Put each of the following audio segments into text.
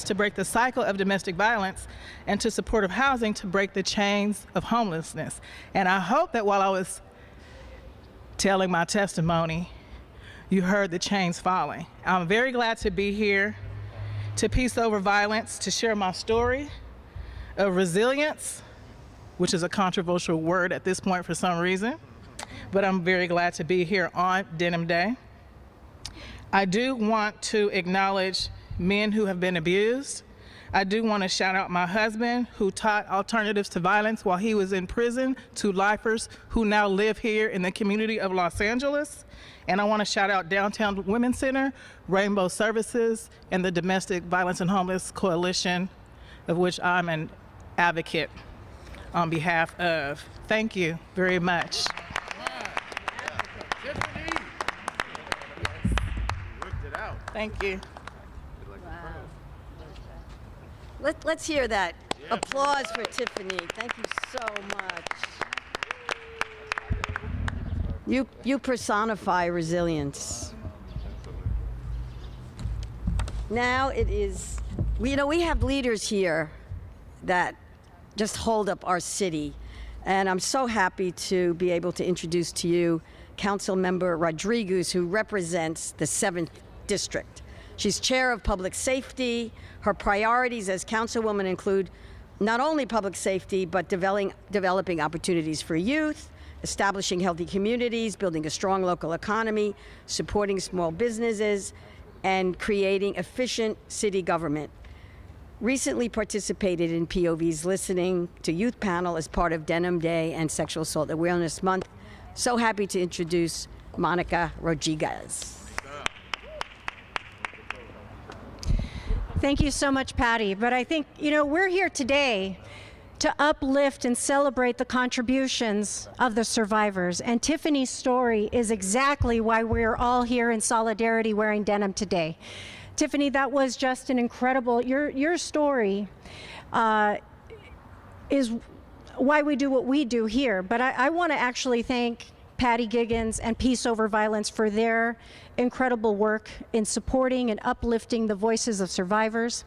to break the cycle of domestic violence and to supportive housing to break the chains of homelessness. And I hope that while I was telling my testimony, you heard the chains falling. I'm very glad to be here to Peace Over Violence to share my story of resilience, which is a controversial word at this point for some reason, but I'm very glad to be here on Denim Day. I do want to acknowledge men who have been abused. I do want to shout out my husband who taught alternatives to violence while he was in prison to lifers who now live here in the community of Los Angeles. And I want to shout out Downtown Women's Center, Rainbow Services, and the Domestic Violence and Homeless Coalition, of which I'm an advocate on behalf of. Thank you very much. Thank you. Wow. Let's hear that. Yeah. Applause for Tiffany. Thank you so much. You personify resilience. Now it is, we have leaders here that just hold up our city. And I'm so happy to be able to introduce to you Councilmember Rodriguez, who represents the 7th District. She's chair of public safety. Her priorities as councilwoman include not only public safety, but developing opportunities for youth, establishing healthy communities, building a strong local economy, supporting small businesses, and creating efficient city government. Recently participated in POV's Listening to Youth panel as part of Denim Day and Sexual Assault Awareness Month. So happy to introduce Monica Rodriguez. Thank you so much, Patty. But I think, we're here today to uplift and celebrate the contributions of the survivors. And Tiffany's story is exactly why we're all here in solidarity wearing denim today. Tiffany, that was just an incredible, your story is why we do what we do here. But I want to actually thank Patty Giggins and Peace Over Violence for their incredible work in supporting and uplifting the voices of survivors,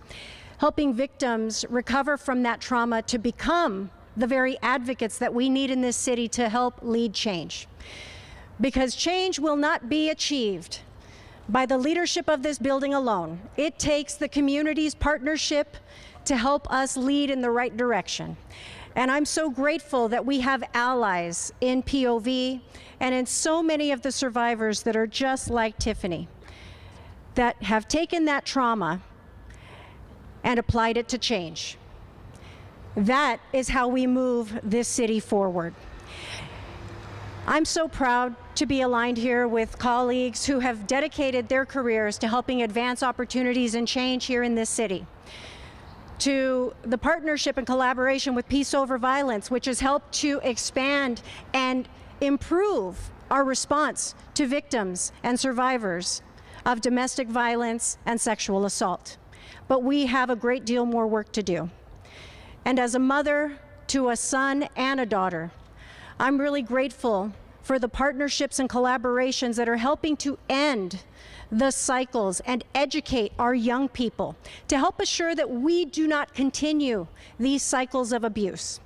helping victims recover from that trauma to become the very advocates that we need in this city to help lead change. Because change will not be achieved by the leadership of this building alone. It takes the community's partnership to help us lead in the right direction. And I'm so grateful that we have allies in POV and in so many of the survivors that are just like Tiffany, that have taken that trauma and applied it to change. That is how we move this city forward. I'm so proud to be aligned here with colleagues who have dedicated their careers to helping advance opportunities and change here in this city. To the partnership and collaboration with Peace Over Violence, which has helped to expand and improve our response to victims and survivors of domestic violence and sexual assault. But we have a great deal more work to do. And as a mother to a son and a daughter, I'm really grateful for the partnerships and collaborations that are helping to end the cycles and educate our young people to help assure that we do not continue these cycles of abuse,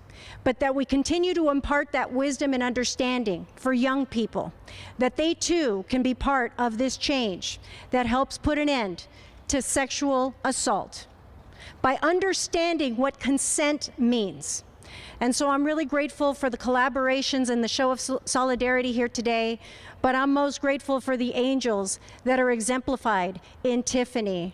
but that we continue to impart that wisdom and understanding for young people, that they too can be part of this change that helps put an end to sexual assault by understanding what consent means. And so I'm really grateful for the collaborations and the show of solidarity here today, but I'm most grateful for the angels that are exemplified in Tiffany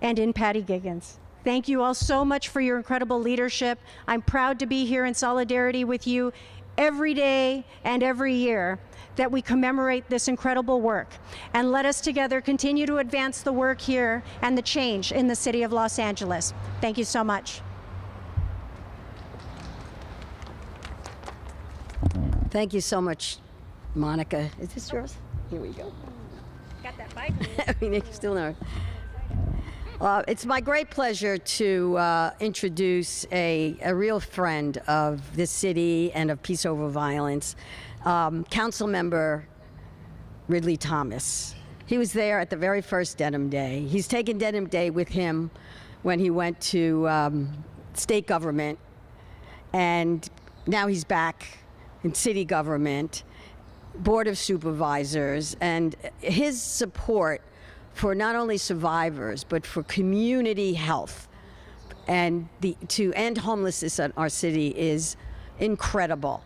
and in Patty Giggins. Thank you all so much for your incredible leadership. I'm proud to be here in solidarity with you every day and every year that we commemorate this incredible work. And let us together continue to advance the work here and the change in the city of Los Angeles. Thank you so much. Thank you so much, Monica. Is this yours? Here we go. Got that bike? Still no. It's my great pleasure to introduce a real friend of this city and of Peace Over Violence, Councilmember Ridley Thomas. He was there at the very first Denim Day. He's taken Denim Day with him when he went to state government, and now he's back in city government, Board of Supervisors, and his support for not only survivors, but for community health and to end homelessness in our city is incredible.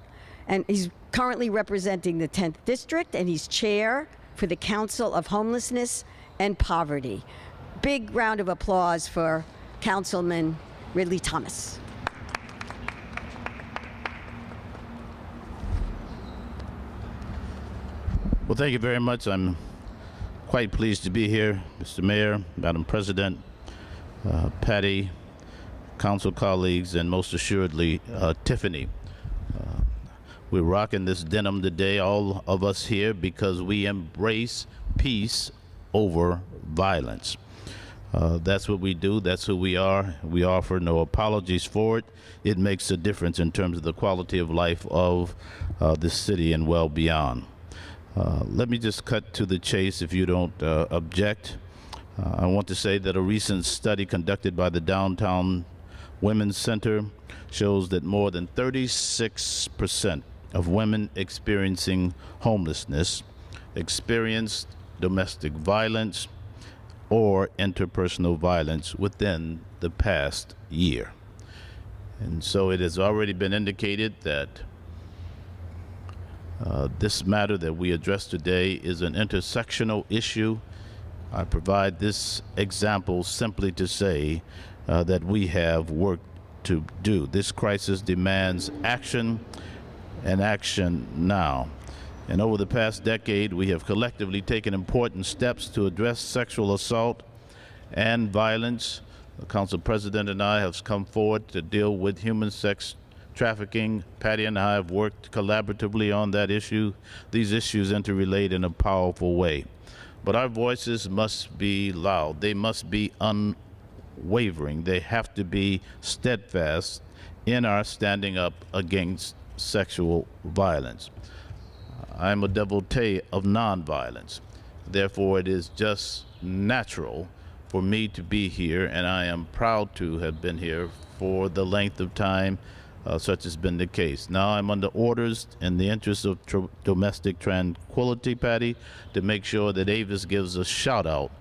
And he's currently representing the 10th District, and he's chair for the Council of Homelessness and Poverty. Big round of applause for Councilman Ridley Thomas. Well, thank you very much. I'm quite pleased to be here, Mr. Mayor, Madam President, Patty, council colleagues, and most assuredly, Tiffany. We're rocking this denim today, all of us here, because we embrace peace over violence. That's what we do. That's who we are. We offer no apologies for it. It makes a difference in terms of the quality of life of this city and well beyond. Let me just cut to the chase if you don't object. I want to say that a recent study conducted by the Downtown Women's Center shows that more than 36% of women experiencing homelessness experienced domestic violence or interpersonal violence within the past year. And so it has already been indicated that this matter that we address today is an intersectional issue. I provide this example simply to say that we have work to do. This crisis demands action, and action now. And over the past decade, we have collectively taken important steps to address sexual assault and violence. The council president and I have come forward to deal with human sex trafficking. Patty and I have worked collaboratively on that issue. These issues interrelate in a powerful way. But our voices must be loud. They must be unwavering. They have to be steadfast in our standing up against sexual violence. I'm a devotee of nonviolence. Therefore, it is just natural for me to be here, and I am proud to have been here for the length of time such has been the case. Now I'm under orders in the interest of domestic tranquility, Patty, to make sure that Avis gives a shout out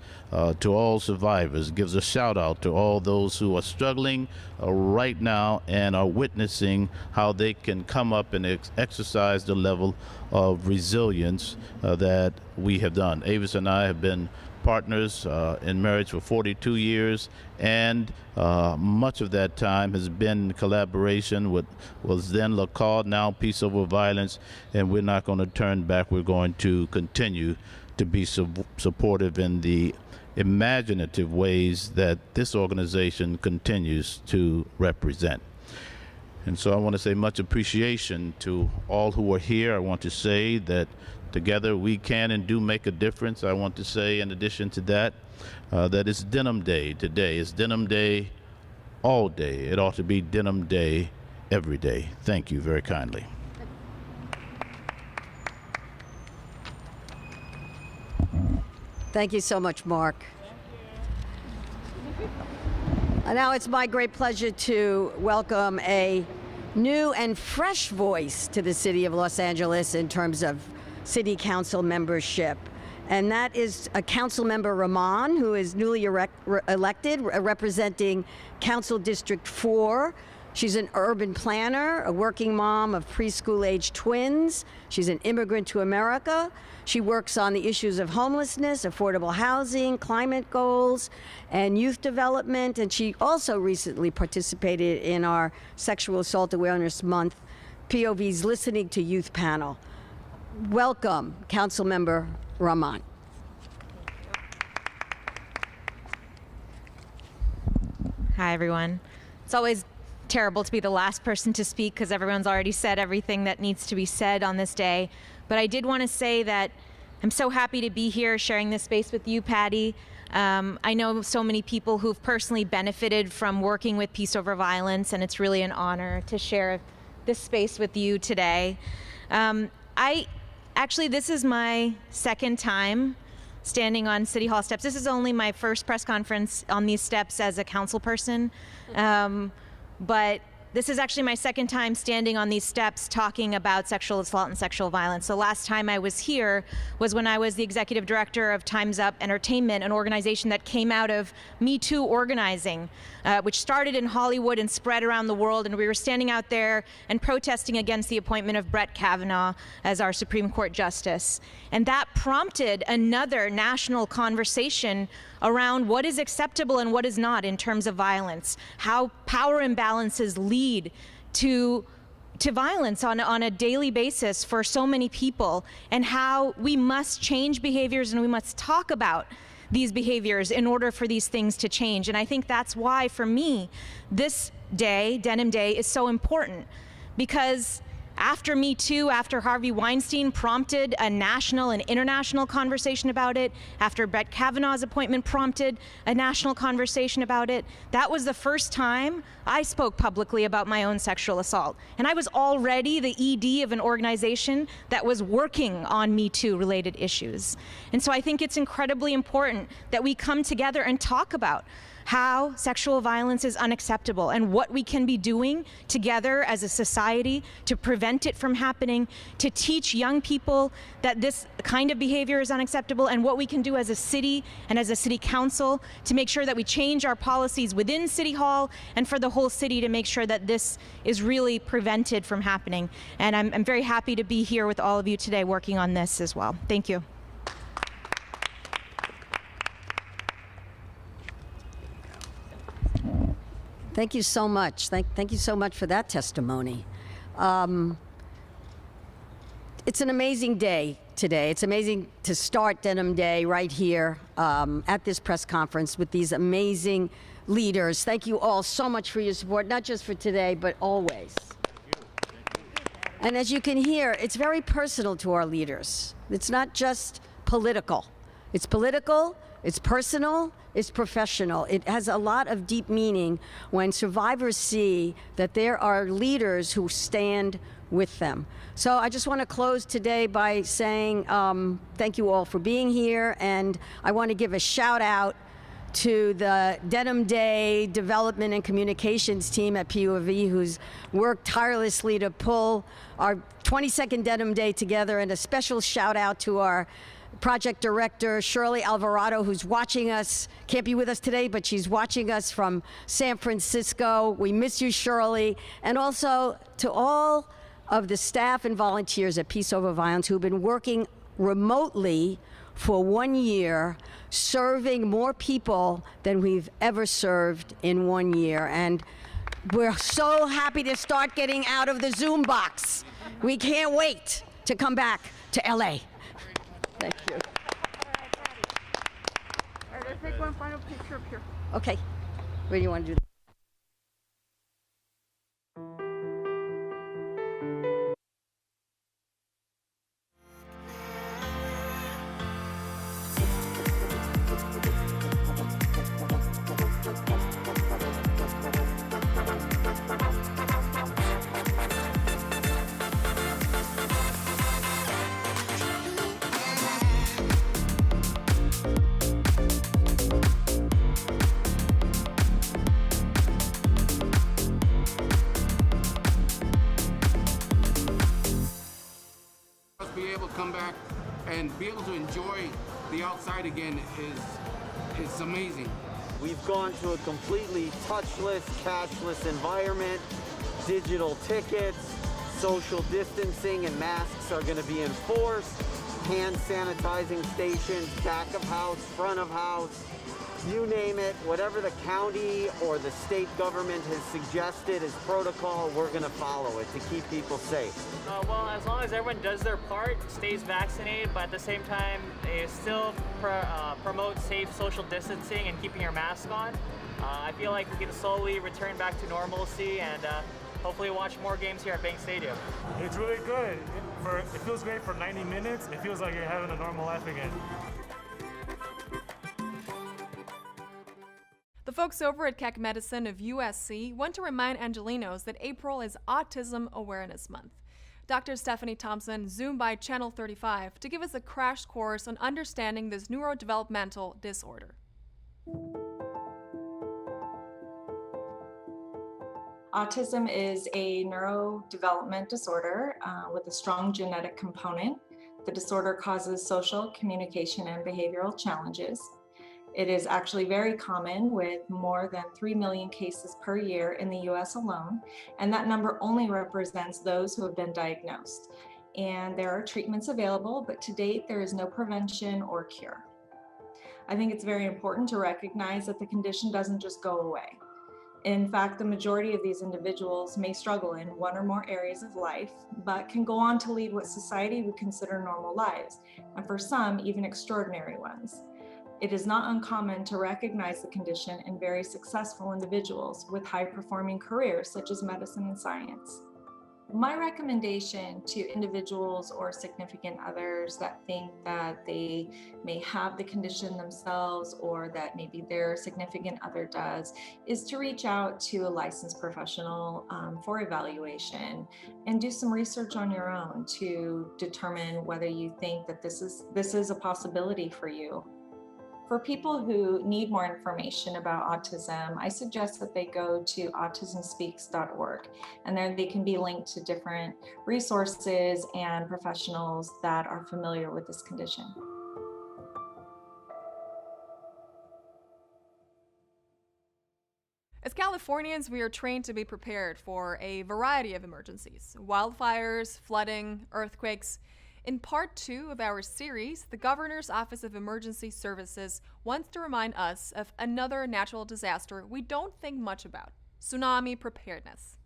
to all survivors, gives a shout out to all those who are struggling right now and are witnessing how they can come up and exercise the level of resilience that we have done. Avis and I have been partners in marriage for 42 years, and much of that time has been collaboration with was then LaCaud, now Peace Over Violence, and we're not going to turn back. We're going to continue to be supportive in the imaginative ways that this organization continues to represent. And so I want to say much appreciation to all who are here. I want to say that together we can and do make a difference. I want to say, in addition to that, that it's Denim Day today. It's Denim Day all day. It ought to be Denim Day every day. Thank you very kindly. Thank you so much, Mark. And now it's my great pleasure to welcome a new and fresh voice to the city of Los Angeles in terms of city council membership. And that is a council member, Rahman, who is newly elected, representing Council District 4. She's an urban planner, a working mom of preschool-age twins. She's an immigrant to America. She works on the issues of homelessness, affordable housing, climate goals, and youth development. And she also recently participated in our Sexual Assault Awareness Month POV's Listening to Youth panel. Welcome, Councilmember Rahman. Hi, everyone. It's always terrible to be the last person to speak because everyone's already said everything that needs to be said on this day. But I did want to say that I'm so happy to be here sharing this space with you, Patty. I know so many people who've personally benefited from working with Peace Over Violence, and it's really an honor to share this space with you today. Actually, this is my second time standing on City Hall steps. This is only my first press conference on these steps as a council person, but this is actually my second time standing on these steps talking about sexual assault and sexual violence. The last time I was here was when I was the executive director of Time's Up Entertainment, an organization that came out of Me Too organizing, which started in Hollywood and spread around the world. And we were standing out there and protesting against the appointment of Brett Kavanaugh as our Supreme Court Justice. And that prompted another national conversation around what is acceptable and what is not in terms of violence, how power imbalances lead to violence on a daily basis for so many people, and how we must change behaviors and we must talk about these behaviors in order for these things to change. And I think that's why, for me, this day, Denim Day, is so important, because after Me Too, after Harvey Weinstein prompted a national and international conversation about it, after Brett Kavanaugh's appointment prompted a national conversation about it, that was the first time I spoke publicly about my own sexual assault. And I was already the ED of an organization that was working on Me Too related issues. And so I think it's incredibly important that we come together and talk about how sexual violence is unacceptable and what we can be doing together as a society to prevent it from happening, to teach young people that this kind of behavior is unacceptable, and what we can do as a city and as a city council to make sure that we change our policies within City Hall and for the whole city to make sure that this is really prevented from happening. And I'm very happy to be here with all of you today working on this as well. Thank you. Thank you so much. Thank you so much for that testimony. It's an amazing day today. It's amazing to start Denim Day right here at this press conference with these amazing leaders. Thank you all so much for your support, not just for today, but always. And as you can hear, it's very personal to our leaders. It's not just political. It's political, it's personal, it's professional. It has a lot of deep meaning when survivors see that there are leaders who stand with them. So I just want to close today by saying thank you all for being here, and I want to give a shout out to the Denim Day Development and Communications team at PU of E, who's worked tirelessly to pull our 22nd Denim Day together, and a special shout out to our project director, Shirley Alvarado, who's watching us, can't be with us today, but she's watching us from San Francisco. We miss you, Shirley. And also to all of the staff and volunteers at Peace Over Violence who've been working remotely for 1 year, serving more people than we've ever served in 1 year. And we're so happy to start getting out of the Zoom box. We can't wait to come back to LA. Thank you. All right, let's take one final picture up here. Okay. Where do you want to do that? Be able to come back and be able to enjoy the outside again is amazing. We've gone to a completely touchless, cashless environment. Digital tickets, social distancing and masks are going to be enforced. Hand sanitizing stations, back of house, front of house, you name it, whatever the county or the state government has suggested as protocol, we're going to follow it to keep people safe. Well, as long as everyone does their part, stays vaccinated, but at the same time, they still promote safe social distancing and keeping your mask on, I feel like we can slowly return back to normalcy and hopefully watch more games here at Bank Stadium. It's really good. It feels great for 90 minutes. It feels like you're having a normal life again. The folks over at Keck Medicine of USC want to remind Angelenos that April is Autism Awareness Month. Dr. Stephanie Thompson zoomed by Channel 35 to give us a crash course on understanding this neurodevelopmental disorder. Autism is a neurodevelopment disorder with a strong genetic component. The disorder causes social, communication, and behavioral challenges. It is actually very common, with more than 3 million cases per year in the US alone, and that number only represents those who have been diagnosed. And there are treatments available, but to date there is no prevention or cure. I think it's very important to recognize that the condition doesn't just go away. In fact, the majority of these individuals may struggle in one or more areas of life, but can go on to lead what society would consider normal lives, and for some, even extraordinary ones. It is not uncommon to recognize the condition in very successful individuals with high-performing careers such as medicine and science. My recommendation to individuals or significant others that think that they may have the condition themselves, or that maybe their significant other does, is to reach out to a licensed professional for evaluation and do some research on your own to determine whether you think that this is a possibility for you. For people who need more information about autism, I suggest that they go to autismspeaks.org, and there they can be linked to different resources and professionals that are familiar with this condition. As Californians, we are trained to be prepared for a variety of emergencies: wildfires, flooding, earthquakes. In part 2 of our series, the Governor's Office of Emergency Services wants to remind us of another natural disaster we don't think much about: tsunami preparedness.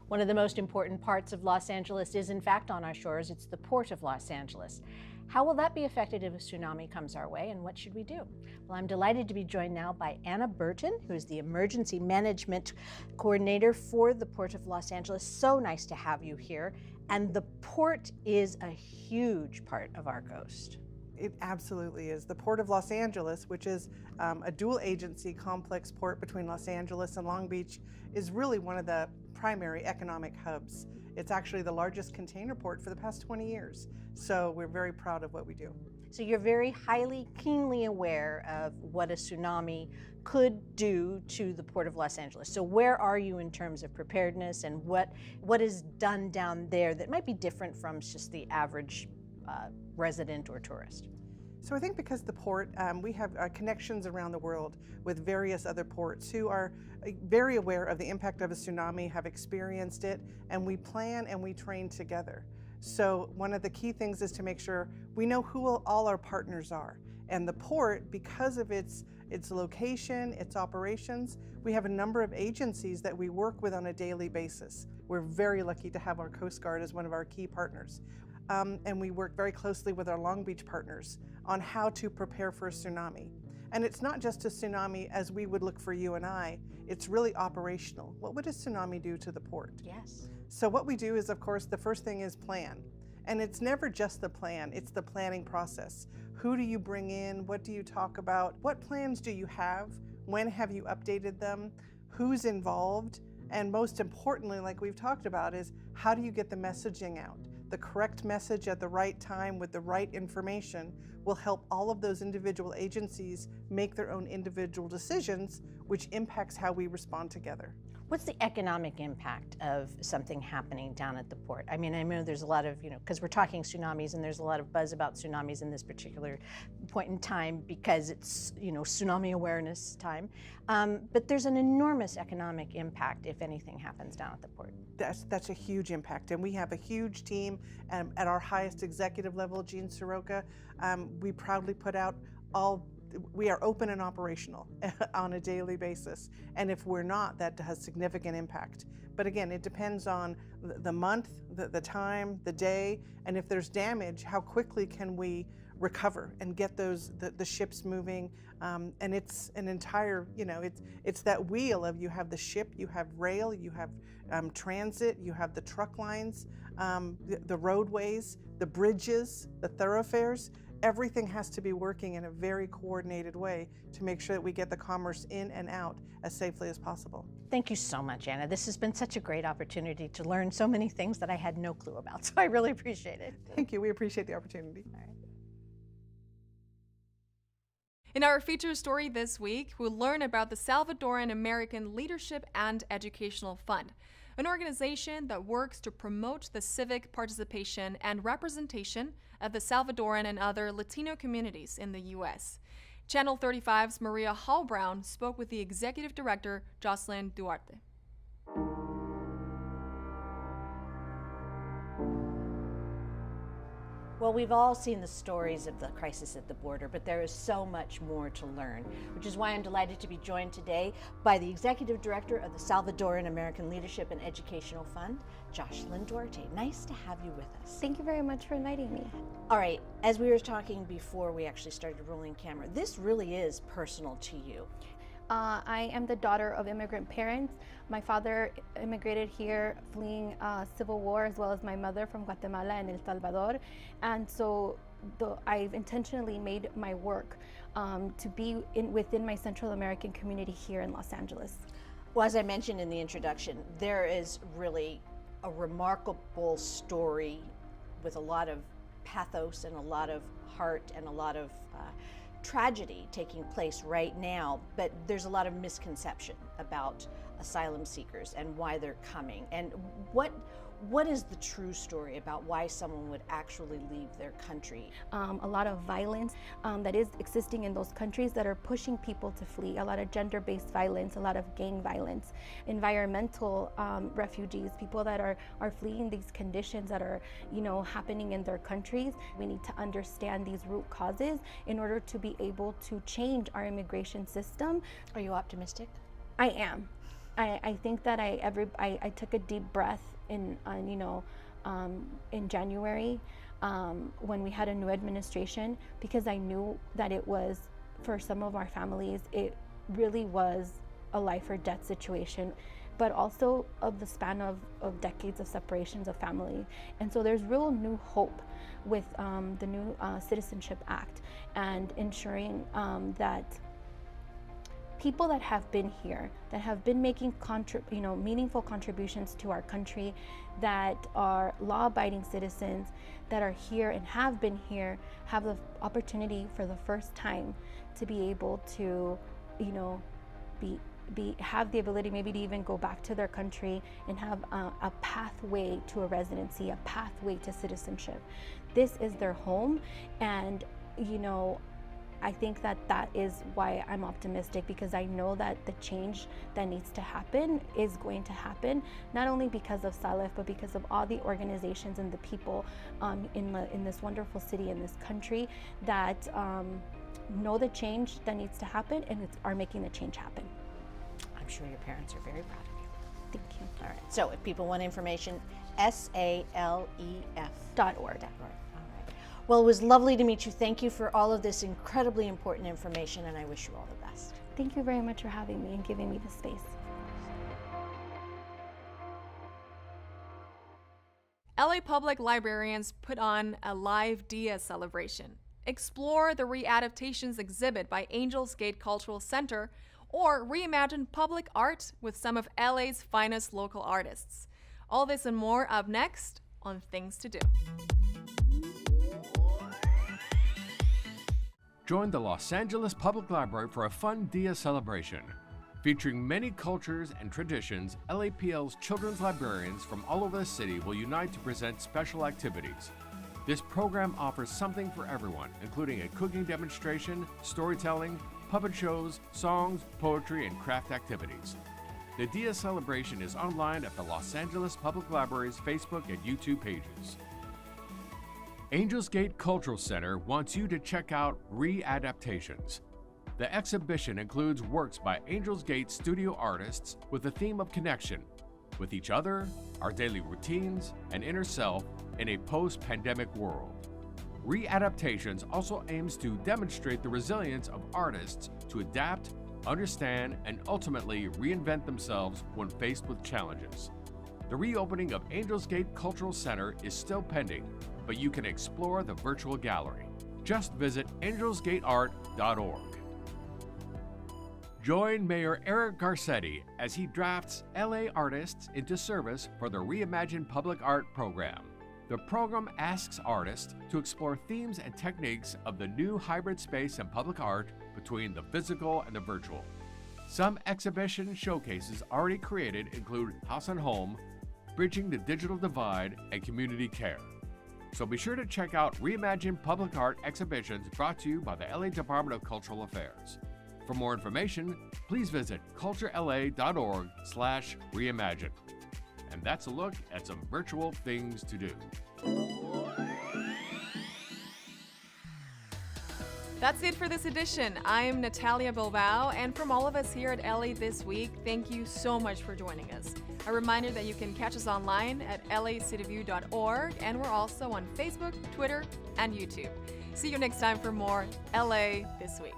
One of the most important parts of Los Angeles is, in fact, on our shores. It's the Port of Los Angeles. How will that be affected if a tsunami comes our way, and what should we do? Well, I'm delighted to be joined now by Anna Burton, who is the Emergency Management Coordinator for the Port of Los Angeles. So nice to have you here. And the port is a huge part of our coast. It absolutely is. The Port of Los Angeles, which is a dual agency complex port between Los Angeles and Long Beach, is really one of the primary economic hubs. It's actually the largest container port for the past 20 years. So we're very proud of what we do. So you're very keenly aware of what a tsunami could do to the Port of Los Angeles. So where are you in terms of preparedness, and what is done down there that might be different from just the average resident or tourist? So I think because the port, we have connections around the world with various other ports who are very aware of the impact of a tsunami, have experienced it, and we plan and we train together. So one of the key things is to make sure we know who all our partners are. And the port, because of its location, its operations, we have a number of agencies that we work with on a daily basis. We're very lucky to have our Coast Guard as one of our key partners. And we work very closely with our Long Beach partners on how to prepare for a tsunami. And it's not just a tsunami as we would look for you and I, it's really operational. What would a tsunami do to the port? Yes. So what we do is, of course, the first thing is plan. And it's never just the plan, it's the planning process. Who do you bring in? What do you talk about? What plans do you have? When have you updated them? Who's involved? And most importantly, like we've talked about, is how do you get the messaging out? The correct message at the right time with the right information will help all of those individual agencies make their own individual decisions, which impacts how we respond together. What's the economic impact of something happening down at the port? I mean, I know there's a lot of, because we're talking tsunamis, and there's a lot of buzz about tsunamis in this particular point in time because it's, tsunami awareness time. But there's an enormous economic impact if anything happens down at the port. That's a huge impact, and we have a huge team at our highest executive level, Jean Soroka. We proudly put out we are open and operational on a daily basis. And if we're not, that has significant impact. But again, it depends on the month, the time, the day, and if there's damage, how quickly can we recover and get the ships moving. And it's an entire, it's that wheel of, you have the ship, you have rail, you have transit, you have the truck lines, the roadways, the bridges, the thoroughfares. everything has to be working in a very coordinated way to make sure that we get the commerce in and out as safely as possible. Thank you so much, Anna. This has been such a great opportunity to learn so many things that I had no clue about, so I really appreciate it. Thank you. We appreciate the opportunity. All right. In our feature story this week, we'll learn about the Salvadoran American Leadership and Educational Fund, an organization that works to promote the civic participation and representation of the Salvadoran and other Latino communities in the U.S. Channel 35's Maria Hall-Brown spoke with the executive director, Jocelyn Duarte. Well, we've all seen the stories of the crisis at the border, but there is so much more to learn, which is why I'm delighted to be joined today by the Executive Director of the Salvadoran American Leadership and Educational Fund, Jocelyn Duarte. Nice to have you with us. Thank you very much for inviting me. All right, as we were talking before we actually started rolling camera, this really is personal to you. I am the daughter of immigrant parents. My father immigrated here fleeing civil war, as well as my mother from Guatemala and El Salvador. And so I've intentionally made my work to be within my Central American community here in Los Angeles. Well, as I mentioned in the introduction, there is really a remarkable story with a lot of pathos and a lot of heart and a lot of tragedy taking place right now, but there's a lot of misconception about asylum seekers and why they're coming. And what is the true story about why someone would actually leave their country? A lot of violence that is existing in those countries that are pushing people to flee. A lot of gender-based violence, a lot of gang violence, environmental refugees, people that are fleeing these conditions that are, happening in their countries. We need to understand these root causes in order to be able to change our immigration system. Are you optimistic? I am. I think that I took a deep breath in January when we had a new administration, because I knew that it was, for some of our families, it really was a life or death situation, but also of the span of decades of separations of family. And so there's real new hope with the new Citizenship Act and ensuring that people that have been here, that have been making meaningful contributions to our country, that are law-abiding citizens, that are here and have been here, have the opportunity for the first time to be able to, have the ability maybe to even go back to their country and have a pathway to a residency, a pathway to citizenship. This is their home, and I think that is why I'm optimistic, because I know that the change that needs to happen is going to happen, not only because of Salif, but because of all the organizations and the people in this wonderful city, in this country, that know the change that needs to happen and are making the change happen. I'm sure your parents are very proud of you. Thank you. All right, so if people want information, salef.org. Well, it was lovely to meet you. Thank you for all of this incredibly important information, and I wish you all the best. Thank you very much for having me and giving me the space. LA Public Librarians put on a live Dia celebration. Explore the Readaptations exhibit by Angels Gate Cultural Center, or reimagine public art with some of LA's finest local artists. All this and more up next on Things to Do. Join the Los Angeles Public Library for a fun Dia celebration. Featuring many cultures and traditions, LAPL's children's librarians from all over the city will unite to present special activities. This program offers something for everyone, including a cooking demonstration, storytelling, puppet shows, songs, poetry, and craft activities. The Dia celebration is online at the Los Angeles Public Library's Facebook and YouTube pages. Angels Gate Cultural Center wants you to check out Readaptations. The exhibition includes works by Angels Gate studio artists with the theme of connection with each other, our daily routines, and inner self in a post-pandemic world. Readaptations also aims to demonstrate the resilience of artists to adapt, understand, and ultimately reinvent themselves when faced with challenges. The reopening of Angels Gate Cultural Center is still pending, but you can explore the virtual gallery. Just visit angelsgateart.org. Join Mayor Eric Garcetti as he drafts LA artists into service for the Reimagine Public Art program. The program asks artists to explore themes and techniques of the new hybrid space in public art between the physical and the virtual. Some exhibition showcases already created include House and Home, Bridging the Digital Divide, and Community Care. So be sure to check out Reimagine Public Art exhibitions brought to you by the LA Department of Cultural Affairs. For more information, please visit culturela.org/reimagine. And that's a look at some virtual things to do. That's it for this edition. I am Natalia Bilbao, and from all of us here at LA This Week, thank you so much for joining us. A reminder that you can catch us online at lacityview.org, and we're also on Facebook, Twitter, and YouTube. See you next time for more LA This Week.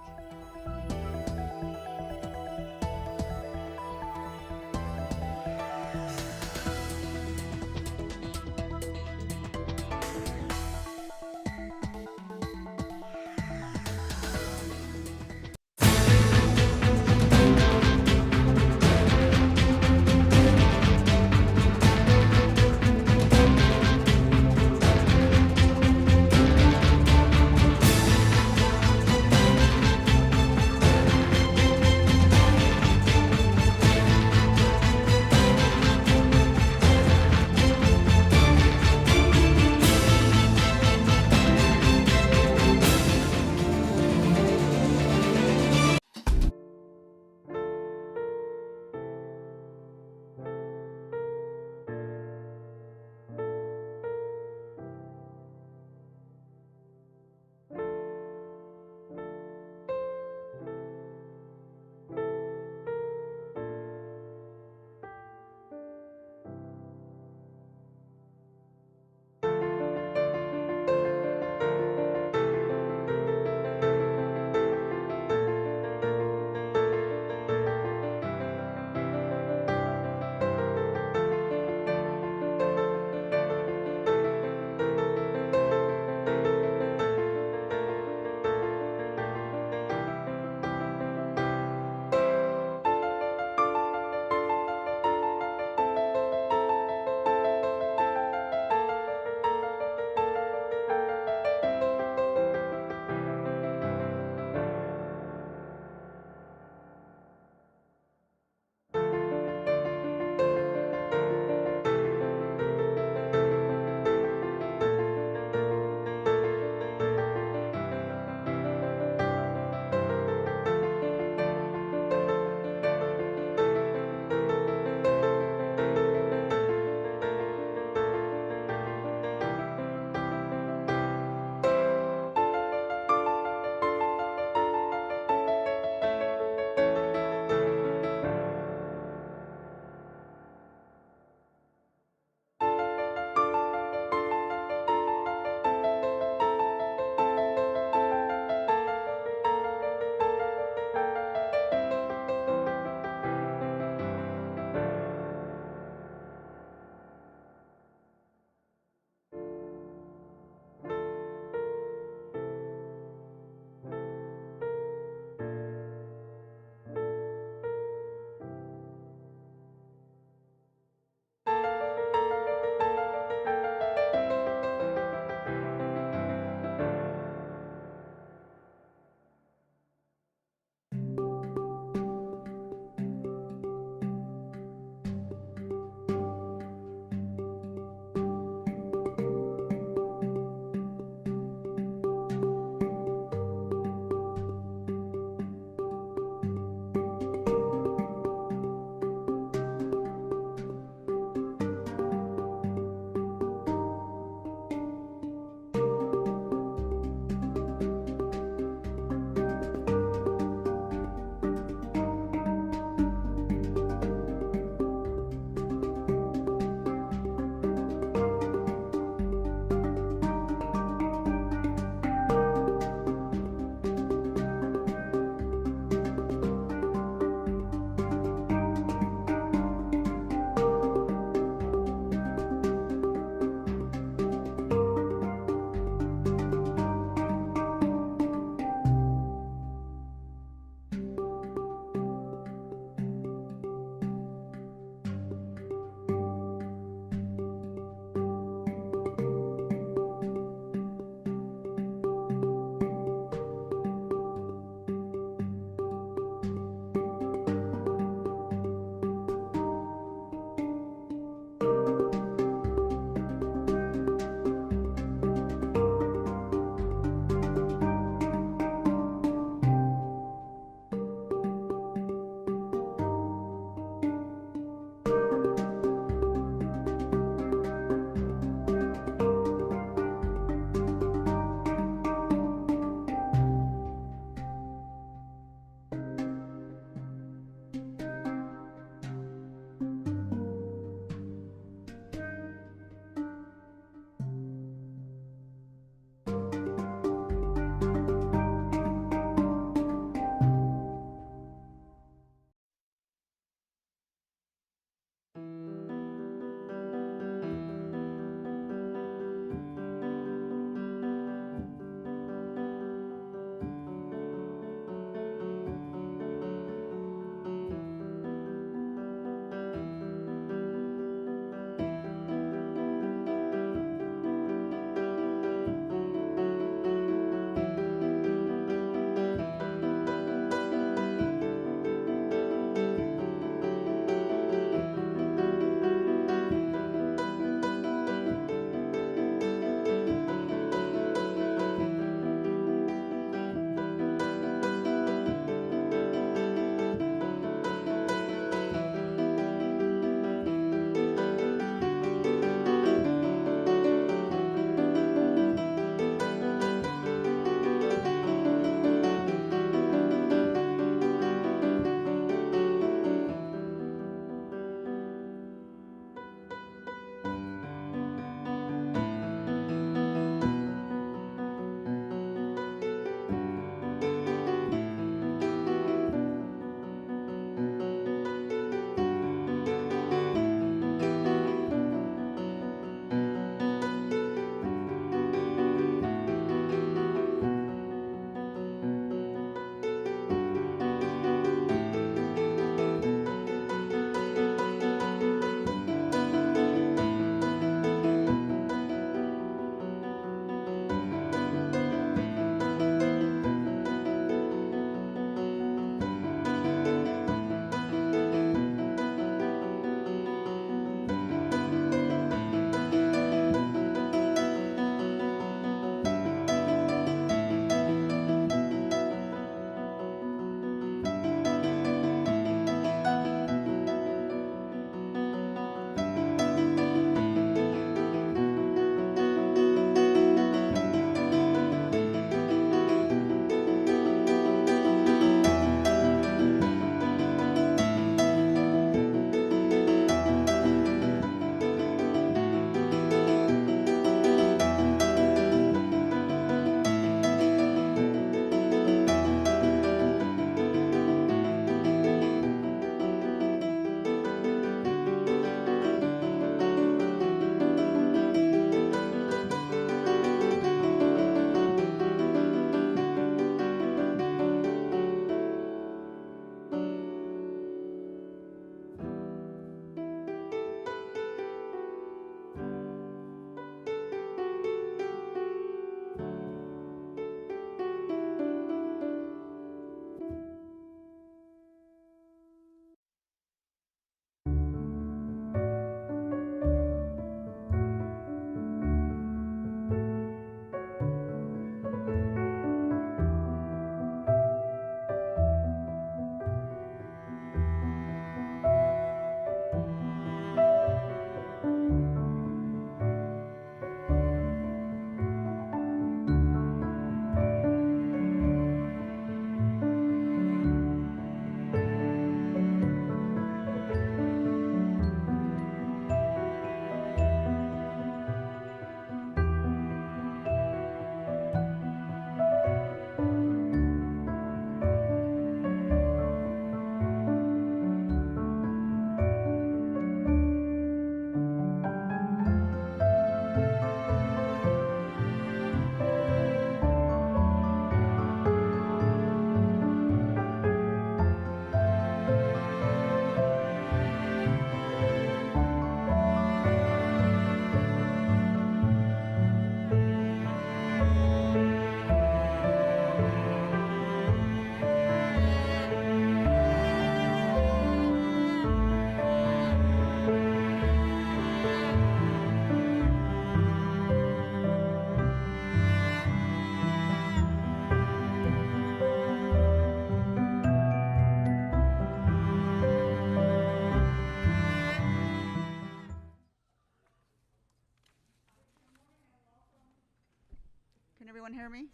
everyone hear me?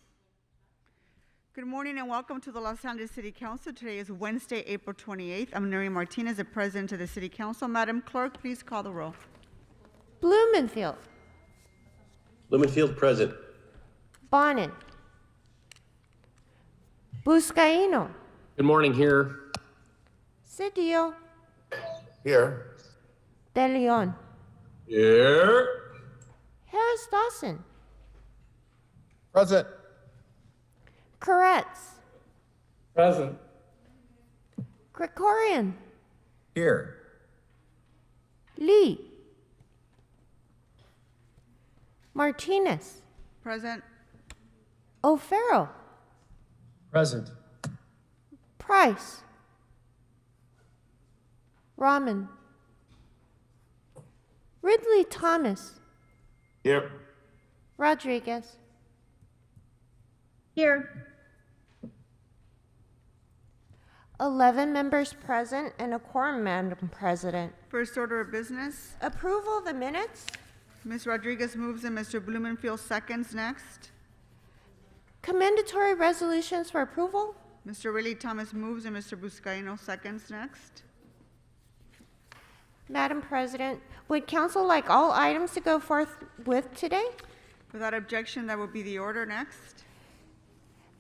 Good morning and welcome to the Los Angeles City Council. Today is Wednesday, April 28th. I'm Nuri Martinez, the President of the City Council. Madam Clerk, please call the roll. Blumenfield. Blumenfield present. Bonin. Buscaino. Good morning, here. Cedillo. Here. De Leon. Here. Harris Dawson. Present. Koretz. Present. Krikorian. Here. Lee. Martinez. Present. O'Farrell. Present. Price. Rahman. Ridley Thomas. Here. Rodriguez. Here. 11 members present and a quorum, Madam President. First order of business. Approval of the minutes. Ms. Rodriguez moves and Mr. Blumenfield seconds. Next. Commendatory resolutions for approval. Mr. Ridley Thomas moves and Mr. Buscaino seconds. Next. Madam President, would council like all items to go forth with today? Without objection, that will be the order. Next.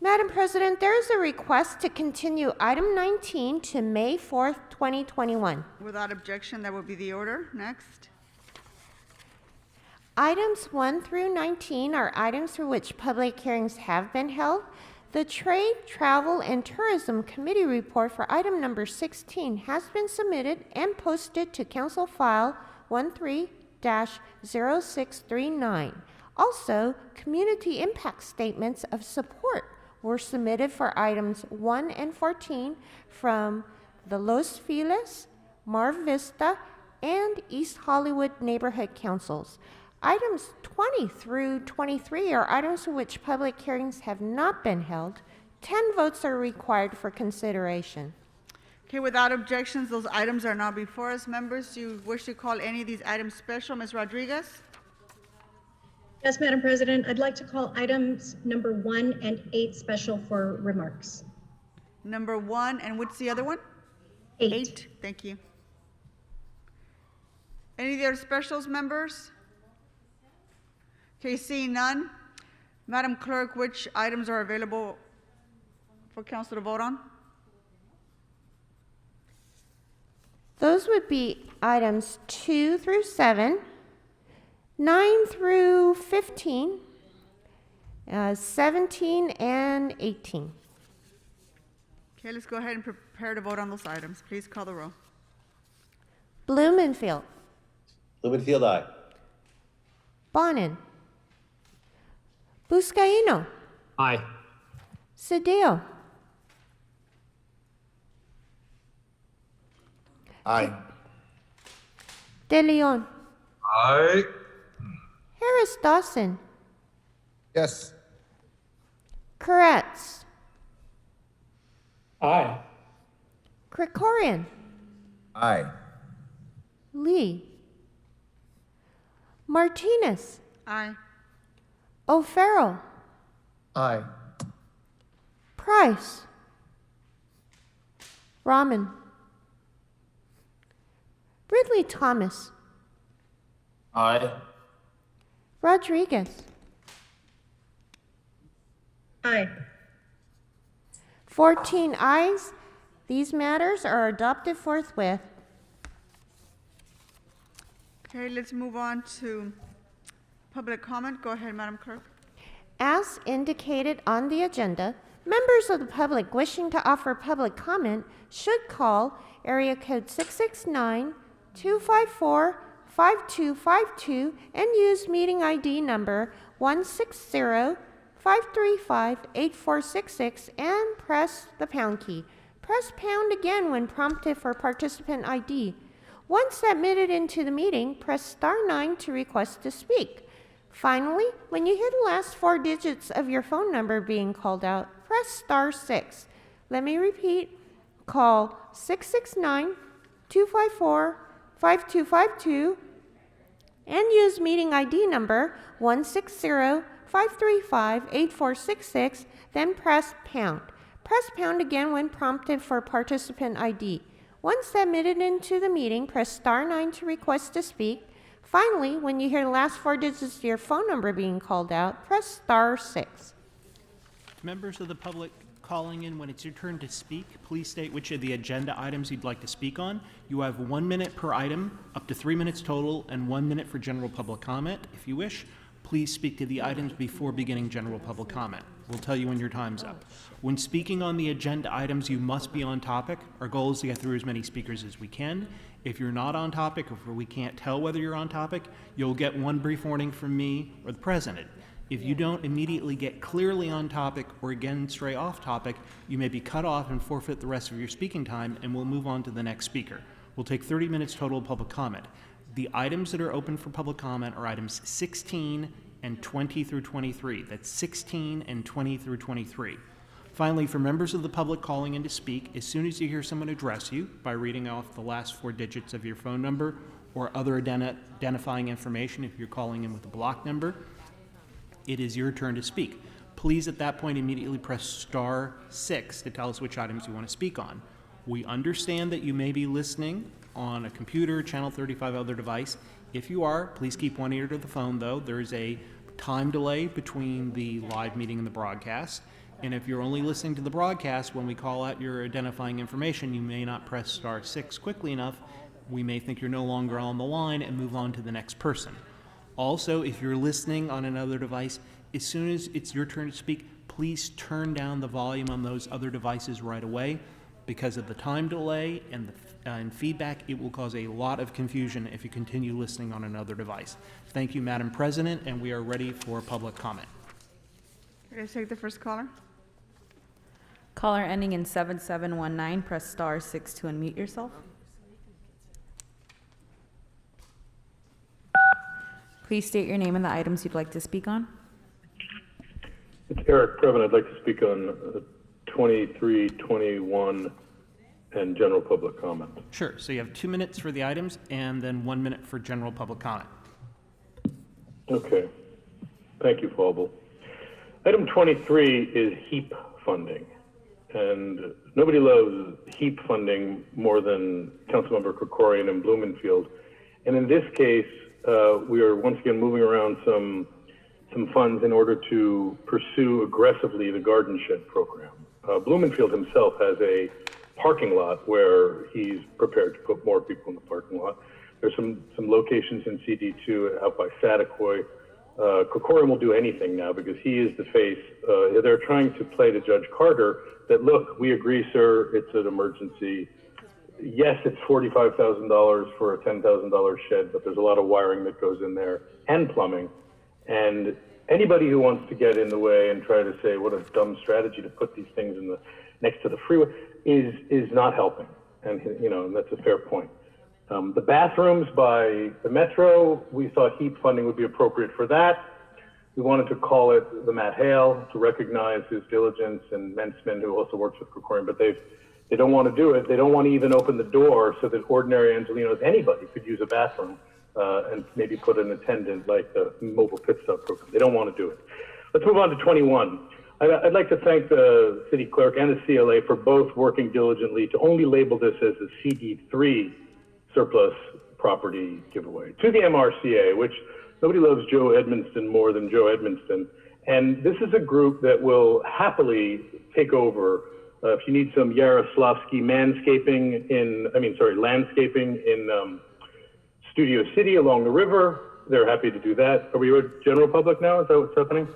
Madam President, there is a request to continue item 19 to May 4th, 2021. Without objection, that will be the order. Next. Items 1 through 19 are items for which public hearings have been held. The Trade, Travel, and Tourism Committee report for item number 16 has been submitted and posted to Council File 13-0639. Also, community impact statements of support were submitted for items 1 and 14 from the Los Feliz, Mar Vista, and East Hollywood neighborhood councils. Items 20 through 23 are items for which public hearings have not been held. 10 votes are required for consideration. Okay, without objections, those items are now before us. Members, do you wish to call any of these items special? Ms. Rodriguez? Yes, Madam President, I'd like to call items number 1 and 8 special for remarks. Number 1, and what's the other one? 8. Thank you. Any other specials, members? Okay, seeing none. Madam Clerk, which items are available for council to vote on? Those would be items 2 through 7, 9 through 15, 17, and 18. Okay, let's go ahead and prepare to vote on those items. Please call the roll. Blumenfield. Blumenfield, aye. Bonin. Buscaino. Aye. Cedillo. Aye. De Leon. Aye. Harris Dawson. Yes. Koretz. Aye. Krikorian. Aye. Lee. Martinez. Aye. O'Farrell. Aye. Price. Rahman. Ridley Thomas. Aye. Rodriguez. Aye. 14 ayes. These matters are adopted forthwith. Okay, let's move on to public comment. Go ahead, Madam Clerk. As indicated on the agenda, members of the public wishing to offer public comment should call area code 669-254-5252 and use meeting ID number 160-535-8466 and press the pound key. Press pound again when prompted for participant ID. Once admitted into the meeting, press *9 to request to speak. Finally, when you hear the last 4 digits of your phone number being called out, press *6. Let me repeat. Call 669-254-5252 and use meeting ID number 160 535-8466, then press pound. Press pound again when prompted for participant ID. Once admitted into the meeting, press star 9 to request to speak. Finally, when you hear the last 4 digits of your phone number being called out, press star 6. Members of the public calling in, when it's your turn to speak, please state which of the agenda items you'd like to speak on. You have 1 minute per item, up to 3 minutes total, and 1 minute for general public comment. If you wish, please speak to the items before beginning general public comment. We'll tell you when your time's up. When speaking on the agenda items, you must be on topic. Our goal is to get through as many speakers as we can. If you're not on topic, or if we can't tell whether you're on topic, you'll get one brief warning from me or the president. If you don't immediately get clearly on topic or again stray off topic, you may be cut off and forfeit the rest of your speaking time, and we'll move on to the next speaker. We'll take 30 minutes total public comment. The items that are open for public comment are items 16 and 20 through 23. That's 16 and 20 through 23. Finally, for members of the public calling in to speak, as soon as you hear someone address you by reading off the last 4 digits of your phone number or other identifying information if you're calling in with a block number, it is your turn to speak. Please at that point immediately press star 6 to tell us which items you want to speak on. We understand that you may be listening on a computer, channel 35 other device. If you are, please keep one ear to the phone though. There is a time delay between the live meeting and the broadcast. And if you're only listening to the broadcast, when we call out your identifying information, you may not press star 6 quickly enough. We may think you're no longer on the line and move on to the next person. Also, if you're listening on another device, as soon as it's your turn to speak, please turn down the volume on those other devices right away. Because of the time delay and feedback, it will cause a lot of confusion if you continue listening on another device. Thank you, Madam President, and we are ready for public comment. Let's take the first caller. Caller ending in 7719, press star 6 to unmute yourself. Please state your name and the items you'd like to speak on. It's Eric Previn. I'd like to speak on 23, 21, and general public comment. Sure. So you have 2 minutes for the items and then 1 minute for general public comment. Okay. Thank you, Fauble. Item 23 is HEAP funding. And nobody loves HEAP funding more than Councilmember Krikorian and Blumenfield. And in this case, we are once again moving around some funds in order to pursue aggressively the garden shed program. Blumenfield himself has a parking lot where he's prepared to put more people in the parking lot. There's some locations in CD2 out by Satakoy. Krikorian will do anything now because he is the face. They're trying to play to Judge Carter that, look, we agree, sir, it's an emergency. Yes, it's $45,000 for a $10,000 shed, but there's a lot of wiring that goes in there and plumbing. And anybody who wants to get in the way and try to say what a dumb strategy to put these things next to the freeway is not helping. And and that's a fair point. The bathrooms by the Metro, we thought HEAP funding would be appropriate for that. We wanted to call it the Matt Hale to recognize his diligence, and Mensman, who also works with Krikorian, but they don't want to do it. They don't want to even open the door so that ordinary Angelenos, anybody, could use a bathroom and maybe put an attendant like the mobile pit stop program. They don't want to do it. Let's move on to 21. I'd like to thank the city clerk and the CLA for both working diligently to only label this as a CD3 surplus property giveaway to the MRCA, which nobody loves Joe Edmonston more than Joe Edmonston. And this is a group that will happily take over if you need some Yaroslavsky landscaping in Studio City along the river. They're happy to do that. Are we at general public now? Is that what's happening?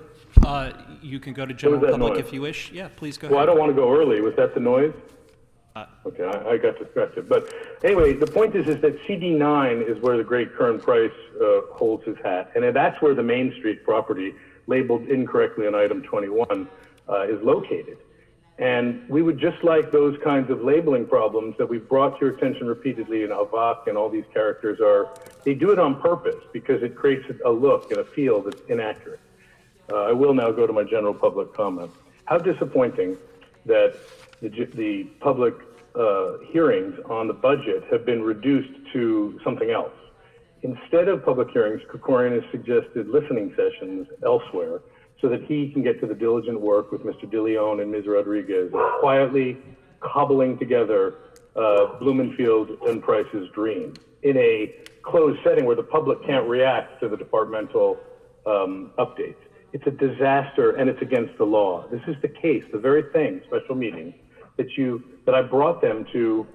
You can go to general public if you wish. Yeah, please go ahead. Well, I don't want to go early. Was that the noise? Okay, I got distracted. But anyway, the point is that CD9 is where the great Kern Price holds his hat. And that's where the Main Street property, labeled incorrectly on item 21, is located. And we would just like those kinds of labeling problems that we've brought to your attention repeatedly in Avak and all these characters they do it on purpose because it creates a look and a feel that's inaccurate. I will now go to my general public comment. How disappointing that the public hearings on the budget have been reduced to something else. Instead of public hearings, Krikorian has suggested listening sessions elsewhere so that he can get to the diligent work with Mr. DeLeon and Ms. Rodriguez, quietly cobbling together Blumenfield and Price's dream in a closed setting where the public can't react to the departmental updates. It's a disaster and it's against the law. This is the case, the very thing, special meeting, that I brought them to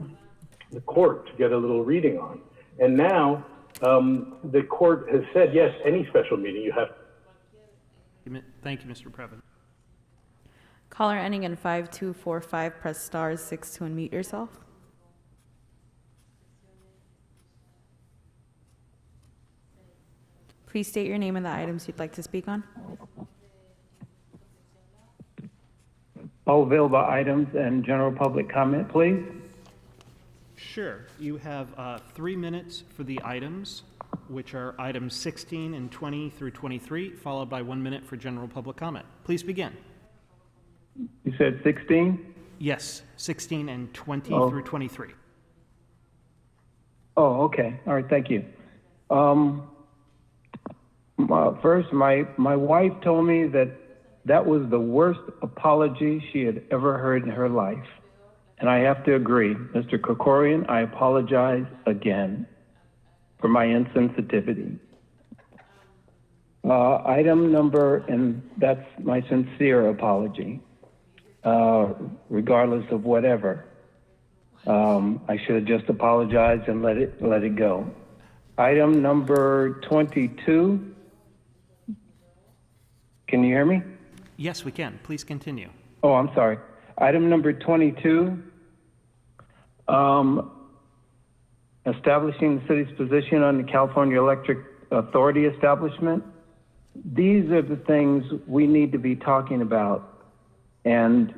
the court to get a little reading on. And now the court has said, yes, any special meeting you have. Thank you, Mr. Previn. Caller ending in 5245, press star 6 to unmute yourself. Please state your name and the items you'd like to speak on. All available items and general public comment, please. Sure. You have 3 minutes for the items, which are items 16 and 20 through 23, followed by 1 minute for general public comment. Please begin. You said 16? Yes, 16 and 20 through 23. Oh, okay. All right, thank you. First, my wife told me that was the worst apology she had ever heard in her life. And I have to agree. Mr. Krikorian, I apologize again for my insensitivity. Item number, and that's my sincere apology, regardless of whatever. I should have just apologized and let it go. Item number 22. Can you hear me? Yes, we can. Please continue. Oh, I'm sorry. Item number 22. Establishing the city's position on the California Electric Authority establishment. These are the things we need to be talking about and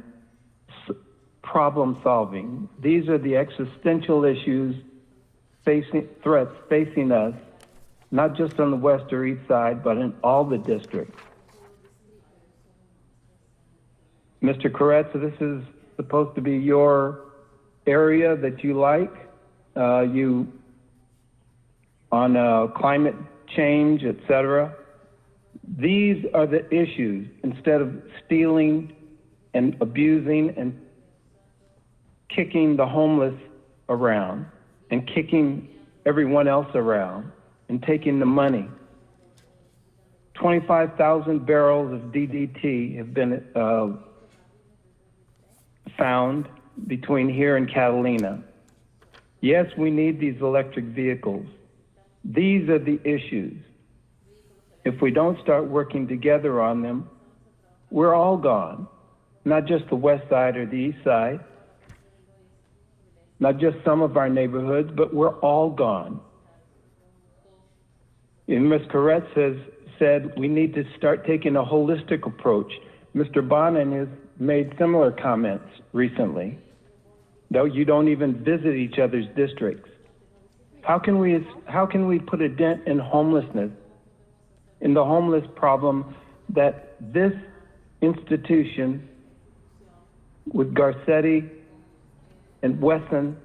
problem solving. These are the existential issues threats facing us, not just on the west or east side, but in all the districts. Mr. Koretz, this is supposed to be your area that you like, on climate change, etc. These are the issues. Instead of stealing and abusing and kicking the homeless around and kicking everyone else around and taking the money. 25,000 barrels of DDT have been found between here and Catalina. Yes, we need these electric vehicles. These are the issues. If we don't start working together on them, we're all gone. Not just the west side or the east side, not just some of our neighborhoods, but we're all gone. And Ms. Koretz has said we need to start taking a holistic approach. Mr. Bonin has made similar comments recently, though you don't even visit each other's districts. How can we put a dent in homelessness, in the homeless problem that this institution with Garcetti and Wesson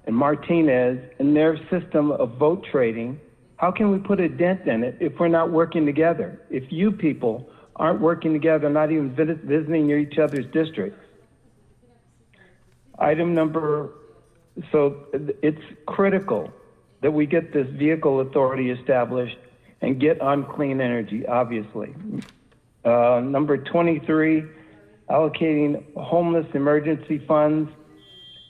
and Martinez and their system of vote trading, how can we put a dent in it if we're not working together? If you people aren't working together, not even visiting each other's districts. Item number, so it's critical that we get this vehicle authority established and get on clean energy, obviously. Number 23, allocating homeless emergency funds.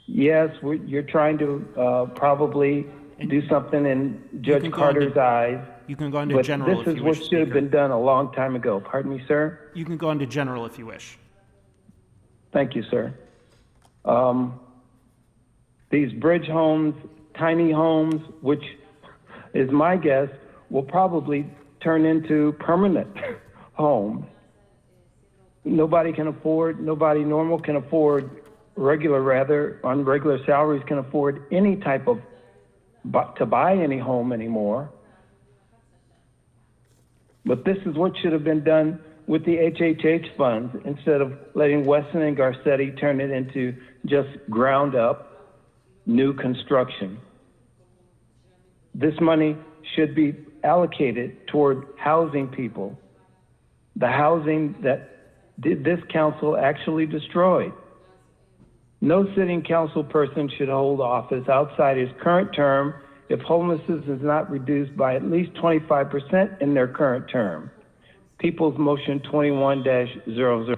Yes, you're trying to probably do something in Judge Carter's eyes. You can go into general if you wish. This is what should have been done a long time ago. Pardon me, sir? You can go into general if you wish. Thank you, sir. These bridge homes, tiny homes, which is my guess, will probably turn into permanent homes. Nobody normal can afford, on regular salaries can afford any type of, to buy any home anymore. But this is what should have been done with the HHH funds instead of letting Wesson and Garcetti turn it into just ground up new construction. This money should be allocated toward housing people. the housing that this council actually destroyed. No sitting council person should hold office outside his current term if homelessness is not reduced by at least 25% in their current term. People's Motion 21-00.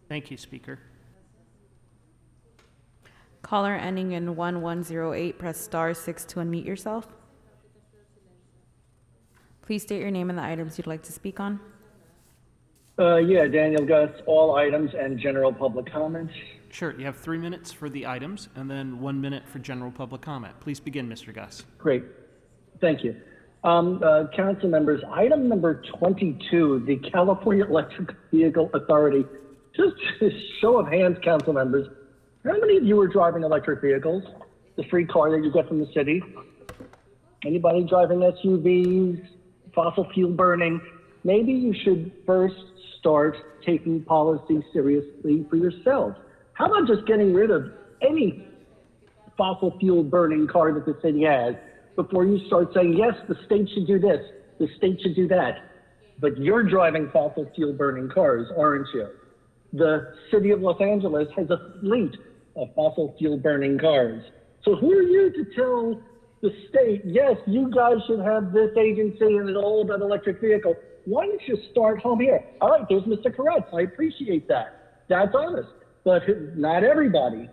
Thank you, Speaker. Caller ending in 1108, press star 6 to unmute yourself. Please state your name and the items you'd like to speak on. Yeah, Daniel Gus, all items and general public comments. Sure, you have 3 minutes for the items and then 1 minute for general public comment. Please begin, Mr. Gus. Great, thank you. Council members, item number 22, the California Electric Vehicle Authority. Just a show of hands, council members. How many of you are driving electric vehicles? The free car that you get from the city? Anybody driving SUVs, fossil fuel burning? Maybe you should first start taking policy seriously for yourselves. How about just getting rid of any fossil fuel burning car that the city has before you start saying, yes, the state should do this, the state should do that. But you're driving fossil fuel burning cars, aren't you? The city of Los Angeles has a fleet of fossil fuel burning cars. So who are you to tell the state, yes, you guys should have this agency and it's all about electric vehicle? Why don't you start home here? All right, there's Mr. Koretz. I appreciate that. That's honest. But not everybody,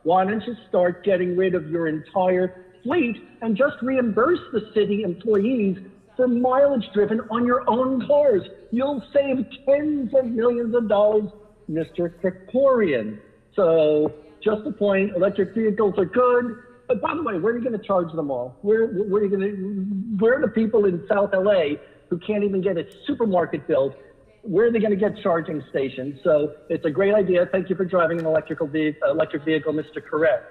Why don't you start getting rid of your entire fleet and just reimburse the city employees for mileage driven on your own cars? You'll save tens of millions of dollars, Mr. Krikorian. So just a point, electric vehicles are good. But by the way, where are you going to charge them all? Where are the people in South LA who can't even get a supermarket built? Where are they going to get charging stations? So it's a great idea. Thank you for driving an electric vehicle, Mr. Koretz.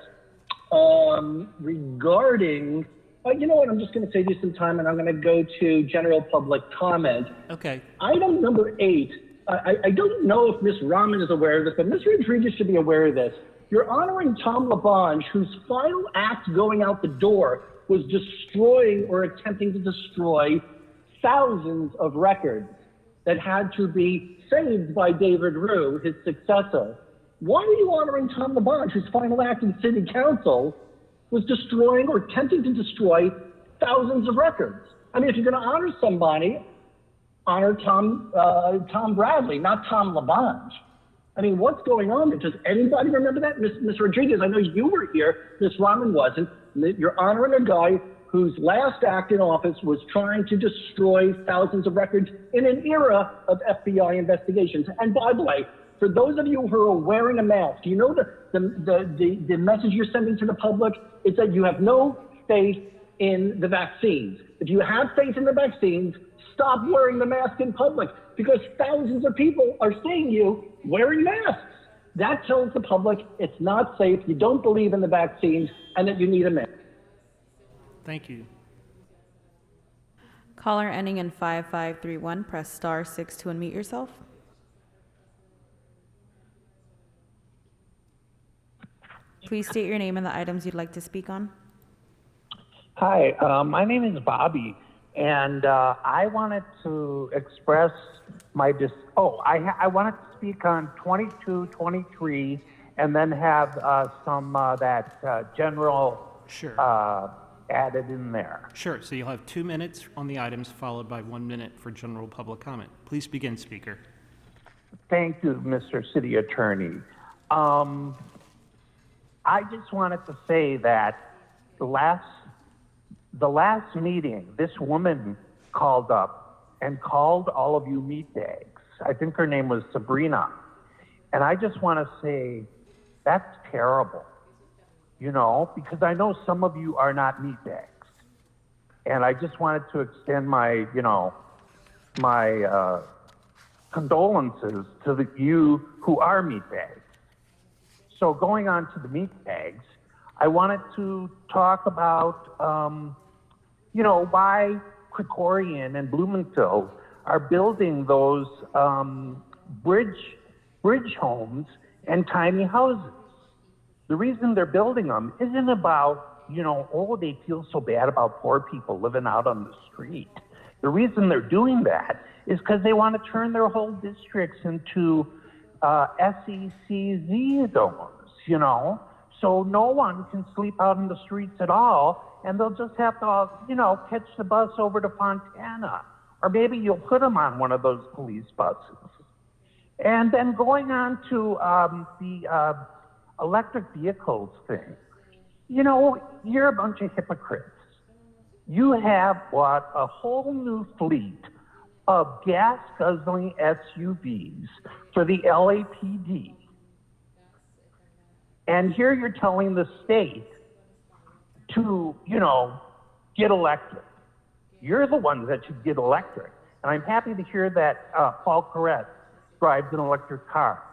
Regarding, you know what, I'm just going to save you some time and I'm going to go to general public comment. Okay. Item number 8. I don't know if Ms. Rahman is aware of this, but Ms. Rodriguez should be aware of this. You're honoring Tom LaBonge, whose final act going out the door was destroying or attempting to destroy thousands of records that had to be saved by David Rue, his successor. Why are you honoring Tom LaBonge, whose final act in city council was destroying or attempting to destroy thousands of records? I mean, if you're going to honor somebody, honor Tom Bradley, not Tom LaBonge. I mean, what's going on there? Does anybody remember that? Ms. Rodriguez, I know you were here. Ms. Rahman wasn't. You're honoring a guy whose last act in office was trying to destroy thousands of records in an era of FBI investigations. And by the way, for those of you who are wearing a mask, you know the message you're sending to the public is that you have no faith in the vaccines. If you have faith in the vaccines, stop wearing the mask in public, because thousands of people are seeing you wearing masks. That tells the public it's not safe, you don't believe in the vaccines, and that you need a mask. Thank you. Caller ending in 5531, press star 6 to unmute yourself. Please state your name and the items you'd like to speak on. Hi, my name is Bobby, and I wanted to express my I wanted to speak on 22, 23, and then have some that general added in there. Sure, so you'll have 2 minutes on the items followed by 1 minute for general public comment. Please begin, Speaker. Thank you, Mr. City Attorney. I just wanted to say that the last meeting, this woman called up and called all of you meatbags. I think her name was Sabrina. And I just want to say, that's terrible, you know, because I know some of you are not meatbags. And I just wanted to extend my, my condolences to you who are meatbags. So going on to the meatbags, I wanted to talk about, why Krikorian and Blumenthal are building those bridge homes and tiny houses. The reason they're building them isn't about, they feel so bad about poor people living out on the street. The reason they're doing that is because they want to turn their whole districts into SECZ zones, you know? So no one can sleep out in the streets at all, and they'll just have to, you know, catch the bus over to Fontana. Or maybe you'll put them on one of those police buses. And then going on to the electric vehicles thing, you know, you're a bunch of hypocrites. You have bought a whole new fleet of gas-guzzling SUVs for the LAPD. And here you're telling the state to, you know, get electric. You're the ones that should get electric. And I'm happy to hear that Paul Koretz drives an electric car.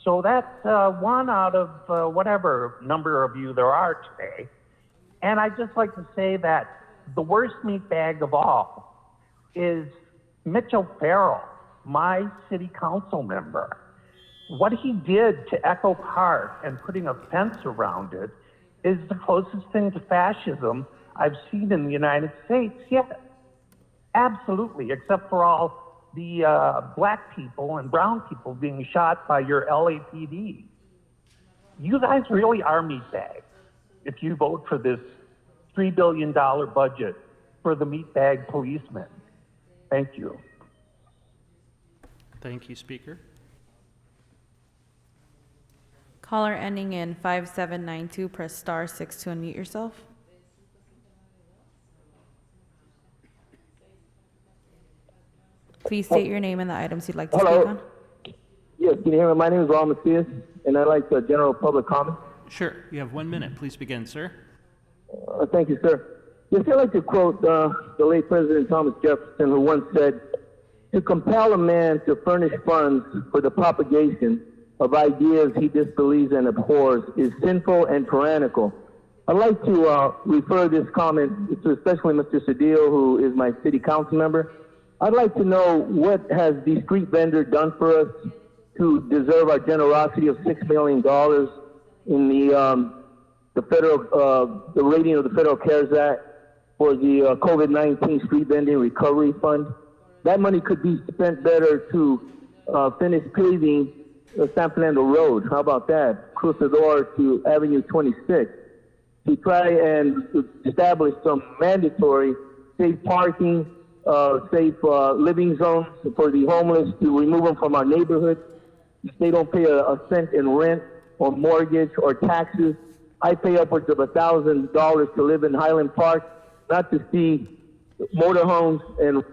So that's one out of whatever number of you there are today. And I'd just like to say that the worst meat bag of all is Mitchell Farrell, my city council member. What he did to Echo Park and putting a fence around it is the closest thing to fascism I've seen in the United States yet. Absolutely, except for all the black people and brown people being shot by your LAPD. You guys really are meatbags if you vote for this $3 billion budget for the meatbag policemen. Thank you. Thank you, Speaker. Caller ending in 5792, press star 6 to unmute yourself. Please state your name and the items you'd like to speak on. Yes, can you hear me? My name is Ron Macias, and I'd like general public comment. Sure. You have 1 minute. Please begin, sir. Thank you, sir. Yes, I'd like to quote the late President Thomas Jefferson, who once said, "To compel a man to furnish funds for the propagation of ideas he disbelieves and abhors is sinful and tyrannical." I'd like to refer this comment to especially Mr. Cedillo, who is my city council member. I'd like to know, what has the street vendor done for us to deserve our generosity of $6 million in the federal, the rating of the Federal CARES Act for the COVID-19 street vending recovery fund? That money could be spent better to finish paving San Fernando Road. How about that? Cruzador to Avenue 26. To try and establish some mandatory safe parking, safe living zones for the homeless, to remove them from our neighborhood. If they don't pay a cent in rent or mortgage or taxes, I pay upwards of $1,000 to live in Highland Park, not to see motorhomes and...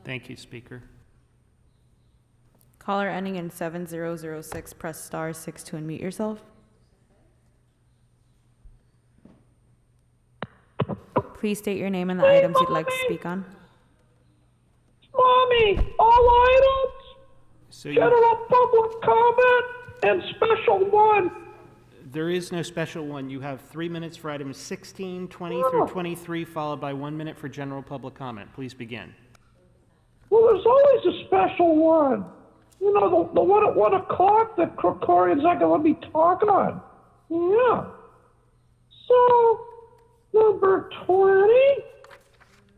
Thank you, Speaker. Caller ending in 7006, press star 6 to unmute yourself. Please state your name and the items you'd like to speak on. Mommy, all items, So general public comment, and special one. there is no special one. You have 3 minutes for items 16, 20 through 23, followed by 1 minute for general public comment. Please begin. Well, there's always a special one. You know, the one at 1 o'clock that Krikorian's not going to let me talk on. Yeah. So, number 20,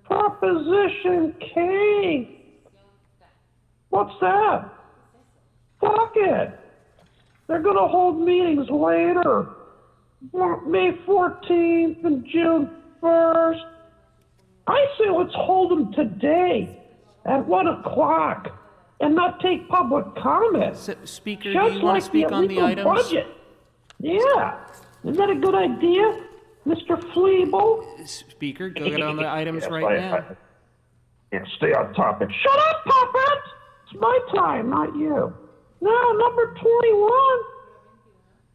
Proposition K. What's that? Fuck it. They're going to hold meetings later. May 14th and June 1st. I say let's hold them today at 1 o'clock and not take public comment. Speaker, just do you want to speak on the items? Budget. Yeah. Isn't that a good idea, Mr. Fleeble? Speaker, go get on the items right now. Yeah, stay on topic. Shut up, Puppet! It's my time, not you. Now, number 21.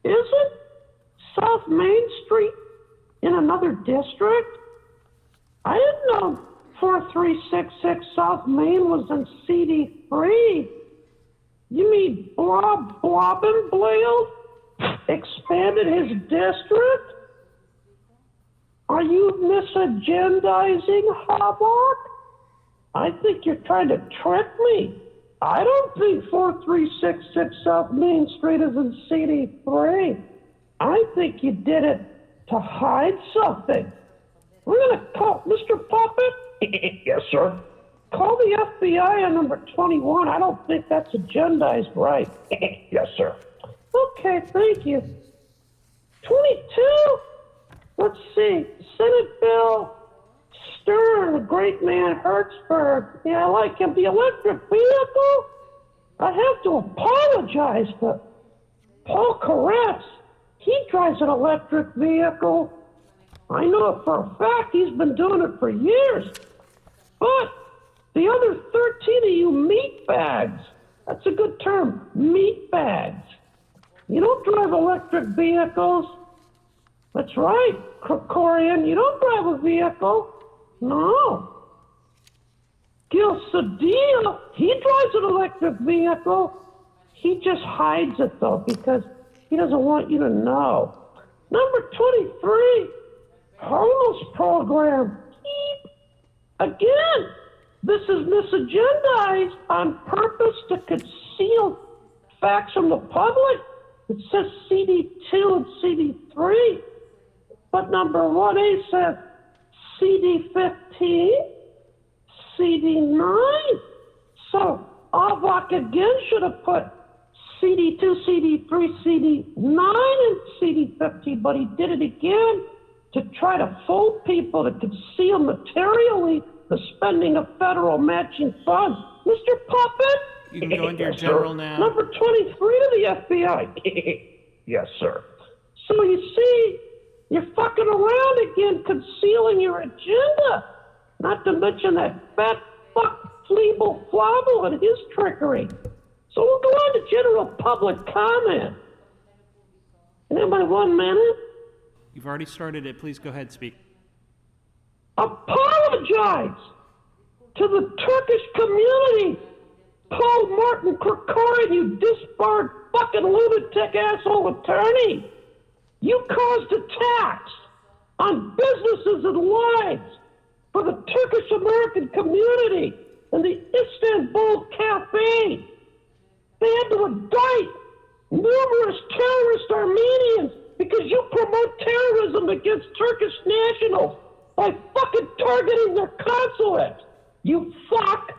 Isn't South Main Street in another district? I didn't know 4366 South Main was in CD3. You mean Bob Blobbenblale expanded his district? Are you misagendizing, Havoc? I think you're trying to trick me. I don't think 4366 South Main Street is in CD3. I think you did it to hide something. We're going to call Mr. Puppet. Yes, sir. Call the FBI on number 21. I don't think that's agendized right. Yes, sir. Okay, thank you. 22. Let's see. Senate Bill Stern, the great man Hertzberg. Yeah, I like him. The electric vehicle? I have to apologize for Paul Koretz. He drives an electric vehicle. I know it for a fact. He's been doing it for years. But the other 13 of you meatbags, that's a good term, meatbags. You don't drive electric vehicles. That's right, Krikorian, you don't drive a vehicle. No. Gil Cedillo, he drives an electric vehicle. He just hides it though because he doesn't want you to know. Number 23, homeless program. Again, this is misagendized on purpose to conceal facts from the public. It says CD2 and CD3, but number 1A says CD15, CD9. So Avak again should have put CD2, CD3, CD9, and CD15, but he did it again to try to fool people to conceal materially the spending of federal matching funds. Mr. Puppet? You can go into your general now. Number 23 to the FBI. Yes, sir. So you see, you're fucking around again, concealing your agenda. Not to mention that fat fuck Fleeble Flobble and his trickery. So we'll go on to general public comment. And then by 1 minute, You've already started it. Please go ahead, speak. apologize to the Turkish community. Paul Martin Krikorian, you disbarred fucking lunatic asshole attorney. You caused attacks on businesses and lives for the Turkish American community and the Istanbul Cafe. They had to indict numerous terrorist Armenians because you promote terrorism against Turkish nationals by fucking targeting their consulate. You fuck.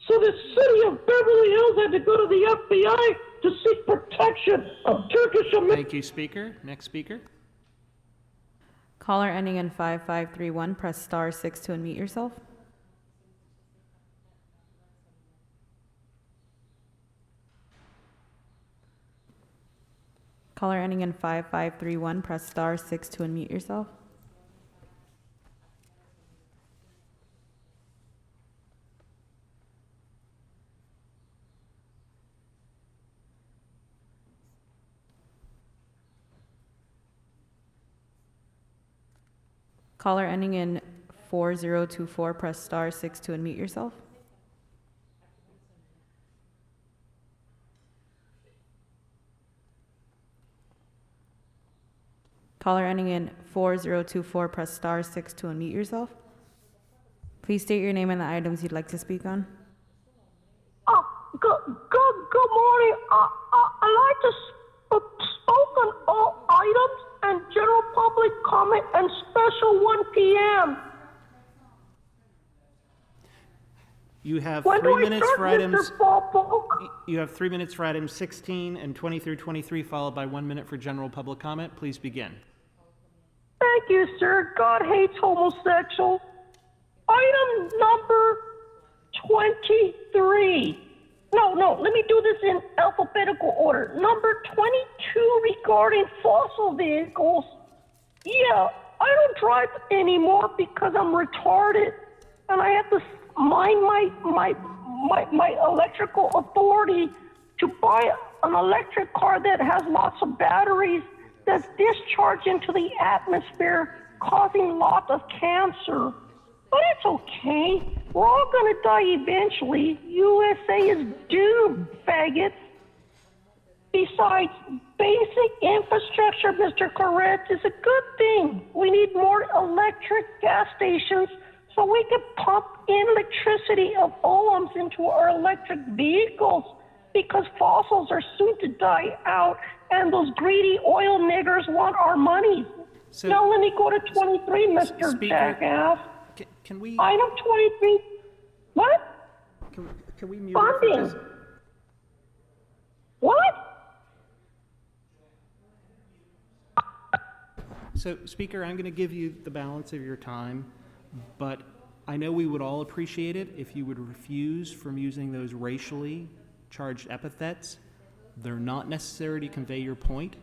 So the city of Beverly Hills had to go to the FBI to seek protection of Turkish Americans. Thank you, Speaker. Next speaker. Caller ending in 5531, press star 6 to unmute yourself. Caller ending in 5531, press star 6 to unmute yourself. Caller ending in 4024, press star 6 to unmute yourself. Caller ending in 4024, press star 6 to unmute yourself. Please state your name and the items you'd like to speak on. Good morning. I'd like to spoke on all items and general public comment and special 1 p.m. You have When 3 do I minutes start, for items. Mr. Falk? You have 3 minutes for items 16 and 20 through 23, followed by 1 minute for general public comment. Please begin. Thank you, sir. God hates homosexuals. Item number 23. No, let me do this in alphabetical order. Number 22 regarding fossil vehicles. Yeah, I don't drive anymore because I'm retarded and I have to mind my electrical authority to buy an electric car that has lots of batteries that's discharged into the atmosphere, causing lots of cancer. But it's okay. We're all gonna die eventually. USA is doomed, faggots. Besides, basic infrastructure, Mr. Koretz, is a good thing. We need more electric gas stations so we can pump in electricity of ohms into our electric vehicles because fossils are soon to die out and those greedy oil niggers want our money. So, now let me go to 23, Mr. Speaker, Jackass. Can we? Item 23. What? Can we mute her for Funding. just... What? So, Speaker, I'm going to give you the balance of your time, but I know we would all appreciate it if you would refuse from using those racially charged epithets. They're not necessary to convey your point,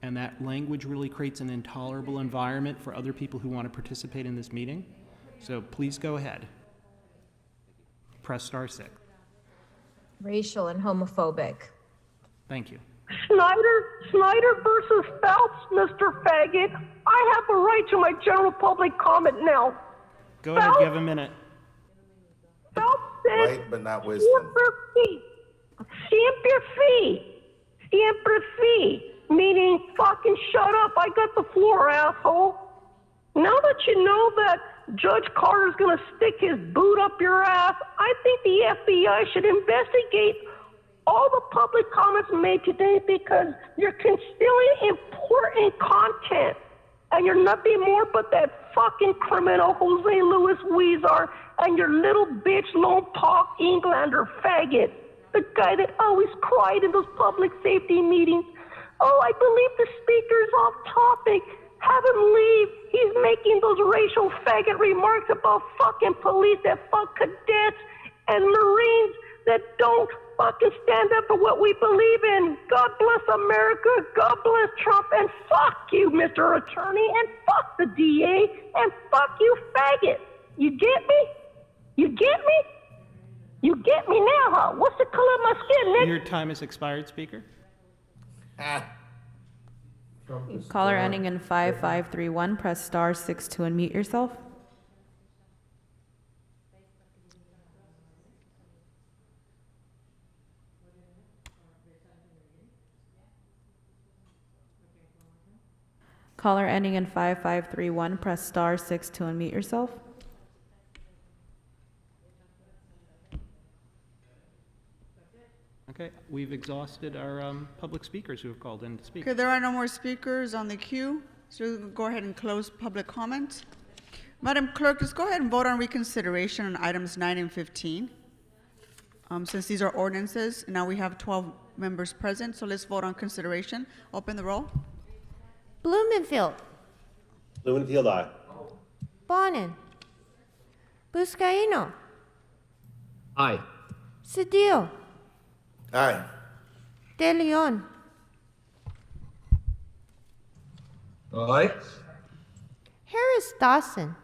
and that language really creates an intolerable environment for other people who want to participate in this meeting. So please go ahead. Press *6. Racial and homophobic. Thank you. Snyder versus Phelps, Mr. Faggot. I have a right to my general public comment now. Go ahead, you have a minute. Phelps said, Right, but not wisdom. Siempre fi, meaning fucking shut up, I got the floor, asshole. Now that you know that Judge Carter's gonna stick his boot up your ass, I think the FBI should investigate all the public comments made today because you're concealing important content. And you're nothing more but that fucking criminal Jose Luis Huizar and your little bitch Lone Park Englander faggot. The guy that always cried in those public safety meetings. Oh, I believe the speaker's off topic. Have him leave. He's making those racial faggot remarks about fucking police that fuck cadets and Marines that don't fucking stand up for what we believe in. God bless America, God bless Trump, and fuck you, Mr. Attorney, and fuck the DA, and fuck you, faggot. You get me? You get me? You get me now, huh? What's the color of my skin, Nick? Your time has expired, Speaker. Caller ending in 5531, press *6 to unmute yourself. Caller ending in 5531, press *6 to unmute yourself. Okay, we've exhausted our public speakers who have called in to speak. Okay, there are no more speakers on the queue, so we'll go ahead and close public comment. Madam Clerk, let's go ahead and vote on reconsideration on items 9 and 15. Since these are ordinances, now we have 12 members present, so let's vote on consideration. Open the roll. Blumenfield. Blumenfield, aye. Bonin. Buscaino. Aye. Cedillo. Aye. De Leon. Aye. Harris Dawson.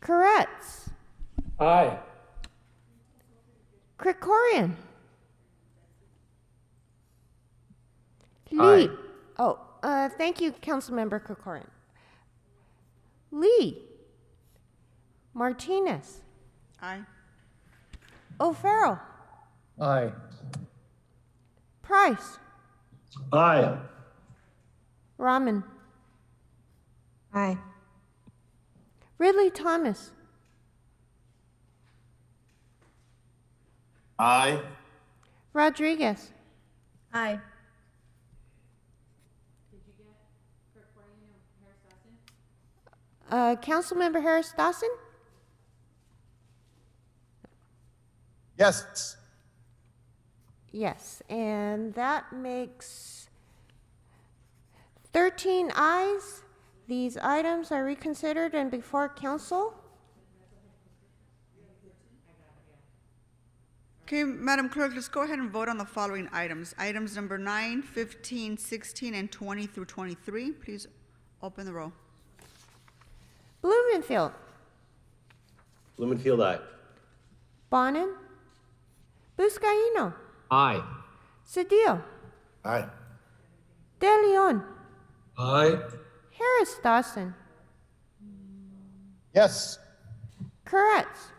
Koretz. Aye. Krikorian. Aye. Lee. Oh, thank you, Councilmember Krikorian. Lee. Martinez. Aye. O'Farrell. Aye. Price. Aye. Rahman. Aye. Ridley Thomas. Aye. Rodriguez. Aye. Councilmember Harris Dawson? Yes. Yes, and that makes 13 ayes. These items are reconsidered and before council. Okay, Madam Clerk, let's go ahead and vote on the following items. Items number 9, 15, 16, and 20 through 23. Please open the roll. Blumenfield. Blumenfield, aye. Bonin. Buscaino. Aye. Cedillo. Aye. De Leon. Aye. Harris Dawson. Yes. Koretz.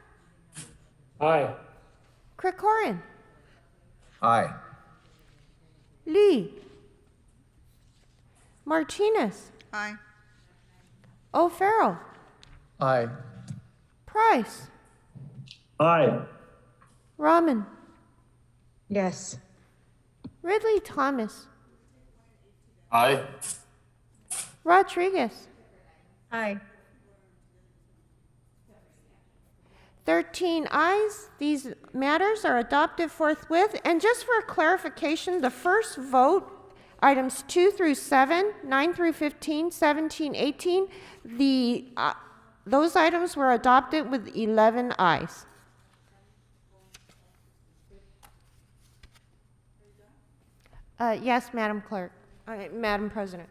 Aye. Krikorian. Aye. Lee. Martinez. Aye. O'Farrell. Aye. Price. Aye. Rahman. Yes. Ridley Thomas. Aye. Rodriguez. Aye. 13 ayes. These matters are adopted forthwith. And just for clarification, the first vote, items 2 through 7, 9 through 15, 17, 18, those items were adopted with 11 ayes. Yes, Madam Clerk, Madam President.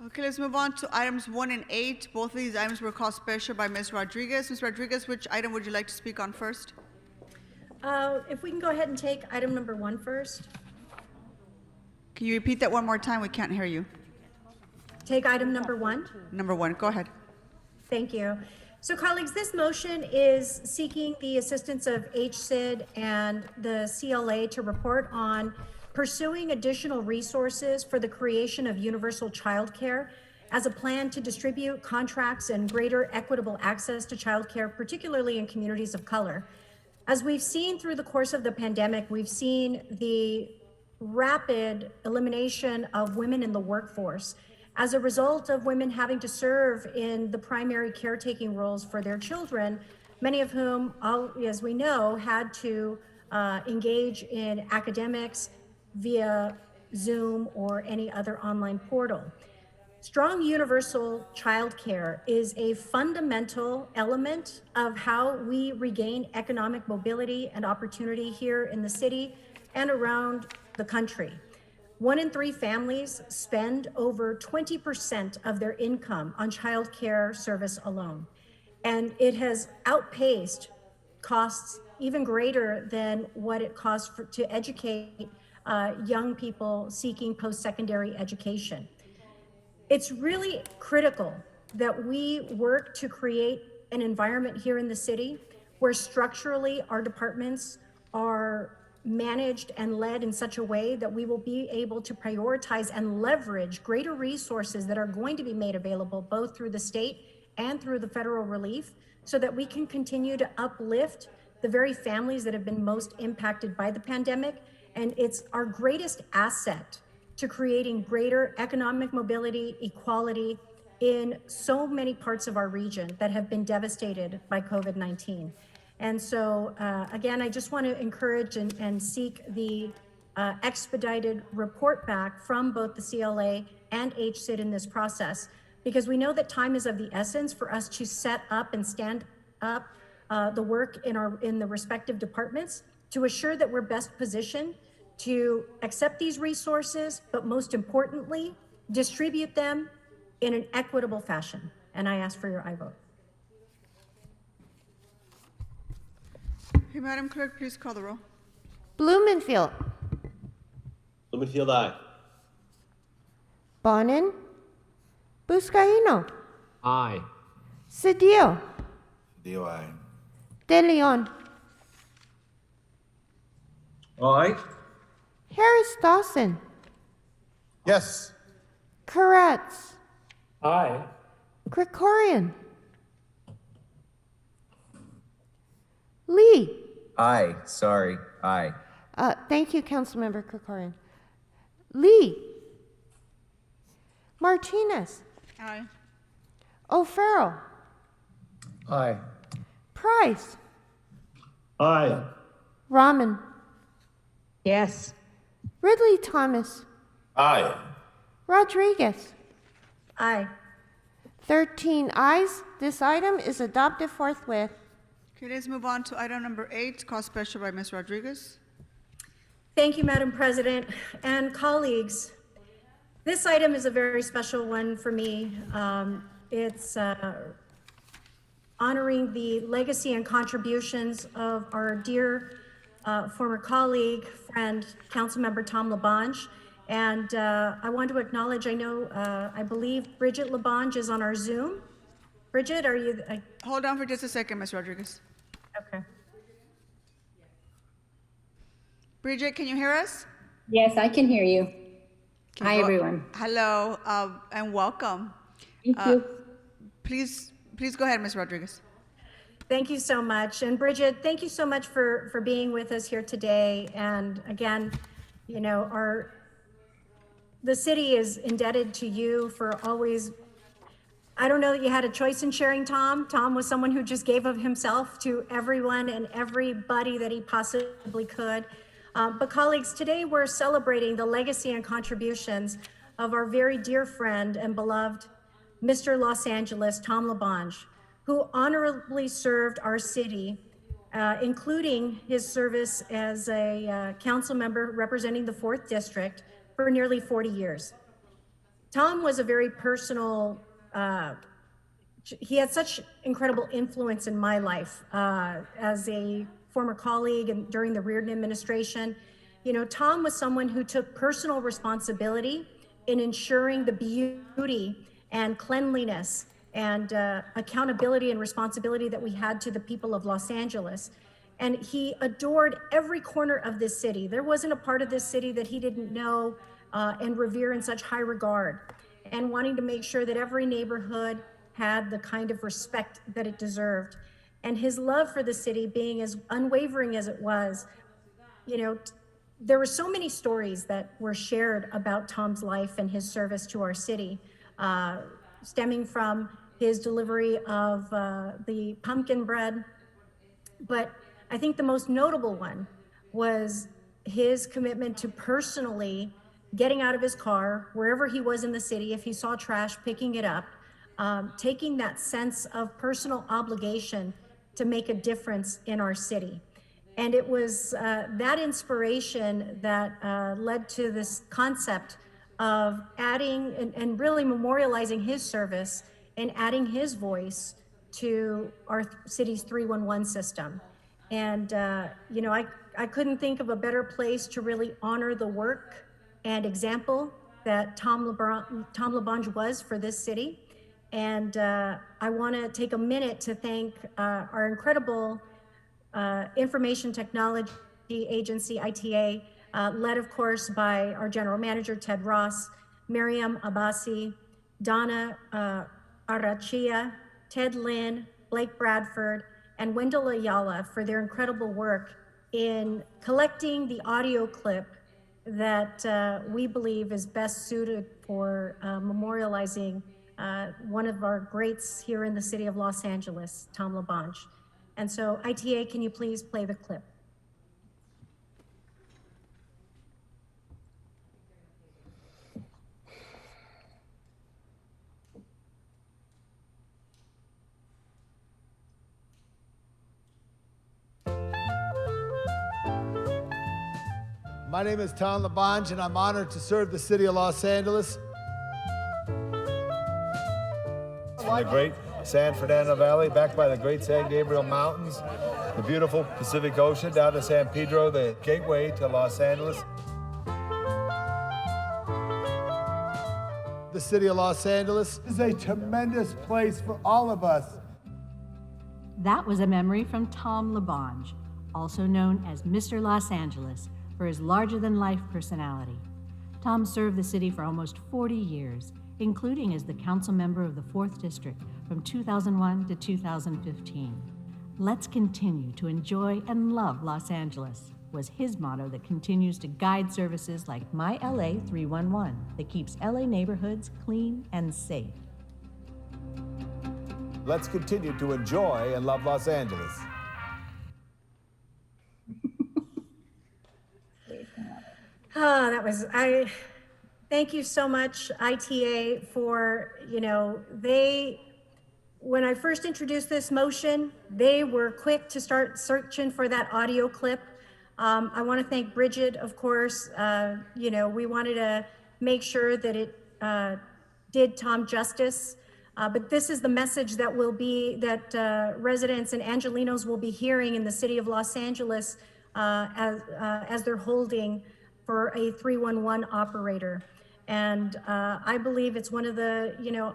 Okay, let's move on to items 1 and 8. Both of these items were called special by Ms. Rodriguez. Ms. Rodriguez, which item would you like to speak on first? If we can go ahead and take item number 1 first. Can you repeat that one more time? We can't hear you. Take item number 1. Number 1, go ahead. Thank you. So colleagues, this motion is seeking the assistance of HCID and the CLA to report on pursuing additional resources for the creation of universal childcare as a plan to distribute contracts and greater equitable access to childcare, particularly in communities of color. As we've seen through the course of the pandemic, we've seen the rapid elimination of women in the workforce as a result of women having to serve in the primary caretaking roles for their children, many of whom, as we know, had to engage in academics via Zoom or any other online portal. Strong universal childcare is a fundamental element of how we regain economic mobility and opportunity here in the city and around the country. 1 in 3 families spend over 20% of their income on childcare service alone. And it has outpaced costs even greater than what it costs to educate young people seeking post-secondary education. It's really critical that we work to create an environment here in the city where structurally our departments are managed and led in such a way that we will be able to prioritize and leverage greater resources that are going to be made available both through the state and through the federal relief so that we can continue to uplift the very families that have been most impacted by the pandemic. And it's our greatest asset to creating greater economic mobility, equality in so many parts of our region that have been devastated by COVID-19. And so, again, I just want to encourage and seek the expedited report back from both the CLA and HCID in this process, because we know that time is of the essence for us to set up and stand up the work in the respective departments to assure that we're best positioned to accept these resources, but most importantly, distribute them in an equitable fashion. And I ask for your aye vote. Hey, Madam Clerk, please call the roll. Blumenfield. Blumenfield, aye. Bonin. Buscaino. Aye. Cedillo. Cedillo, aye. De Leon. Aye. Harris Dawson. Yes. Koretz. Aye. Krikorian. Lee. Aye. Sorry. Aye. Thank you, Councilmember Krikorian. Lee. Martinez. Aye. O'Farrell. Aye. Price. Aye. Rahman. Yes. Ridley Thomas. Aye. Rodriguez. Aye. 13 ayes. This item is adopted forthwith. Okay, let's move on to item number 8, called special by Ms. Rodriguez. Thank you, Madam President and colleagues. This item is a very special one for me. It's honoring the legacy and contributions of our dear former colleague, friend, Councilmember Tom LaBonge. And I want to acknowledge, I believe Bridget LaBonge is on our Zoom. Bridget, are you? Hold on for just a second, Ms. Rodriguez. Okay. Bridget, can you hear us? Yes, I can hear you. Hi, everyone. Hello, and welcome. Thank you. Please go ahead, Ms. Rodriguez. Thank you so much. And Bridget, thank you so much for being with us here today. And again, you know, the city is indebted to you for always I don't know that you had a choice in sharing Tom. Tom was someone who just gave of himself to everyone and everybody that he possibly could. But colleagues, today we're celebrating the legacy and contributions of our very dear friend and beloved Mr. Los Angeles, Tom LaBonge, who honorably served our city, including his service as a council member representing the 4th District for nearly 40 years. Tom was a very personal, he had such incredible influence in my life as a former colleague and during the Reardon administration. You know, Tom was someone who took personal responsibility in ensuring the beauty and cleanliness and accountability and responsibility that we had to the people of Los Angeles. And he adored every corner of this city. There wasn't a part of this city that he didn't know and revere in such high regard, and wanting to make sure that every neighborhood had the kind of respect that it deserved. And his love for the city being as unwavering as it was, you know, there were so many stories that were shared about Tom's life and his service to our city, stemming from his delivery of the pumpkin bread. But I think the most notable one was his commitment to personally getting out of his car, wherever he was in the city, if he saw trash, picking it up, taking that sense of personal obligation to make a difference in our city. And it was that inspiration that led to this concept of adding and really memorializing his service and adding his voice to our city's 311 system. And, you know, I couldn't think of a better place to really honor the work and example that Tom LaBonge was for this city. And I want to take a minute to thank our incredible information technology agency, ITA, led of course by our general manager, Ted Ross, Miriam Abbasi, Donna Arachia, Ted Lynn, Blake Bradford, and Wendell Ayala for their incredible work in collecting the audio clip that we believe is best suited for memorializing one of our greats here in the city of Los Angeles, Tom LaBonge. And so, ITA, can you please play the clip? My name is Tom LaBonge, and I'm honored to serve the city of Los Angeles. From the great San Fernando Valley, back by the great San Gabriel Mountains, the beautiful Pacific Ocean, down to San Pedro, the gateway to Los Angeles. The city of Los Angeles is a tremendous place for all of us. That was a memory from Tom LaBonge, also known as Mr. Los Angeles, for his larger-than-life personality. Tom served the city for almost 40 years, including as the council member of the 4th District from 2001 to 2015. Let's continue to enjoy and love Los Angeles was his motto that continues to guide services like My LA 311 that keeps LA neighborhoods clean and safe. Let's continue to enjoy and love Los Angeles. Oh, that was, thank you so much, ITA, for, you know, when I first introduced this motion, they were quick to start searching for that audio clip. I want to thank Bridget, of course. You know, we wanted to make sure that it did Tom justice. But this is the message that that residents and Angelinos will be hearing in the city of Los Angeles as they're holding for a 311 operator. And I believe it's one of the, you know,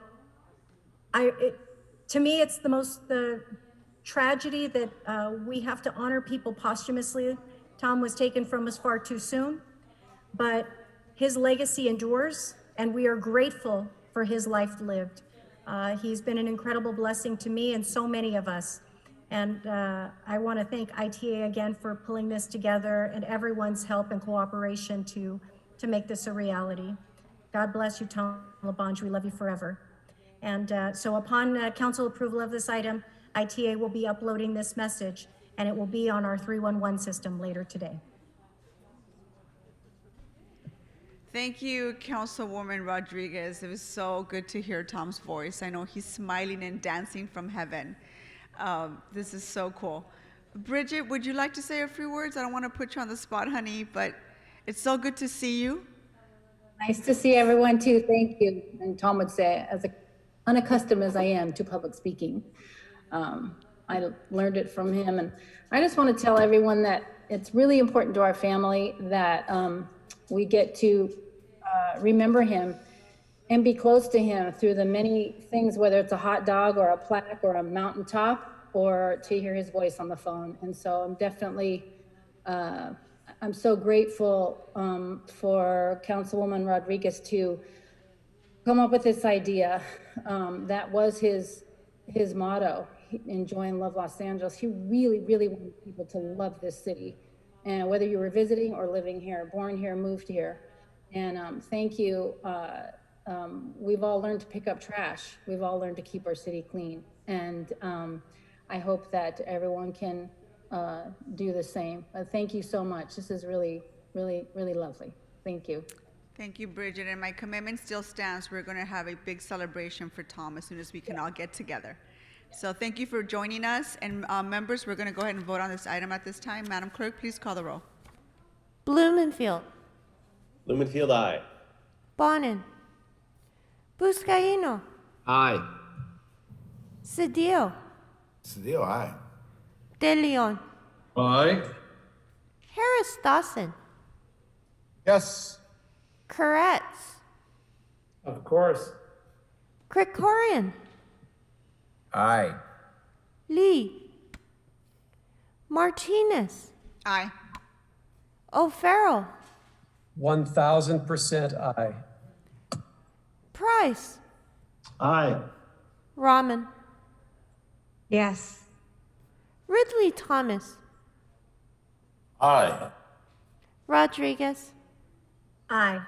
to me, it's the tragedy that we have to honor people posthumously. Tom was taken from us far too soon, but his legacy endures, and we are grateful for his life lived. He's been an incredible blessing to me and so many of us. And I want to thank ITA again for pulling this together and everyone's help and cooperation to make this a reality. God bless you, Tom LaBonge. We love you forever. And so upon council approval of this item, ITA will be uploading this message, and it will be on our 311 system later today. Thank you, Councilwoman Rodriguez. It was so good to hear Tom's voice. I know he's smiling and dancing from heaven. This is so cool. Bridget, would you like to say a few words? I don't want to put you on the spot, honey, but it's so good to see you. Nice to see everyone too. Thank you. And Tom would say, as unaccustomed as I am to public speaking, I learned it from him. And I just want to tell everyone that it's really important to our family that we get to remember him and be close to him through the many things, whether it's a hot dog or a plaque or a mountaintop, or to hear his voice on the phone. And so I'm definitely, I'm so grateful for Councilwoman Rodriguez to come up with this idea. That was his motto, enjoy and love Los Angeles. He really, really wanted people to love this city. And whether you were visiting or living here, born here, moved here. And thank you. We've all learned to pick up trash. We've all learned to keep our city clean. And I hope that everyone can do the same. Thank you so much. This is really, really, really lovely. Thank you. Thank you, Bridget. And my commitment still stands. We're going to have a big celebration for Tom as soon as we can all get together. So thank you for joining us. And members, we're going to go ahead and vote on this item at this time. Madam Clerk, please call the roll. Blumenfield. Blumenfield, aye. Bonin. Buscaino. Aye. Cedillo. Cedillo, aye. De Leon. Aye. Harris Dawson. Yes. Koretz. Of course. Krikorian. Aye. Lee. Martinez. Aye. O'Farrell. 1000% aye. Price. Aye. Rahman. Yes. Ridley Thomas. Aye. Rodriguez. Aye.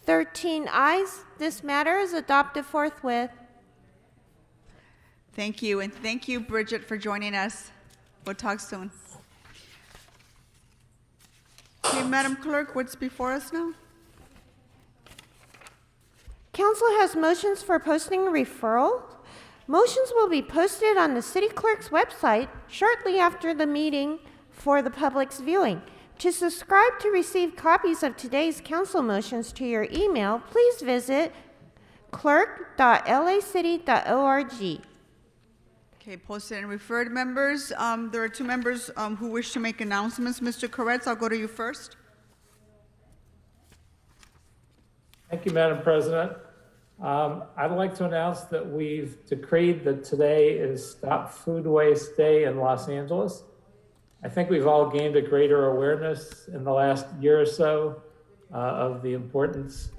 13 ayes. This matter is adopted forthwith. Thank you. And thank you, Bridget, for joining us. We'll talk soon. Okay, Madam Clerk, what's before us now? Council has motions for posting referral. Motions will be posted on the City Clerk's website shortly after the meeting for the public's viewing. To subscribe to receive copies of today's council motions to your email, please visit clerk.lacity.org. Okay, posted and referred members. There are two members who wish to make announcements. Mr. Koretz, I'll go to you first. Thank you, Madam President. I'd like to announce that we've decreed that today is Stop Food Waste Day in Los Angeles. I think we've all gained a greater awareness in the last year or so of the importance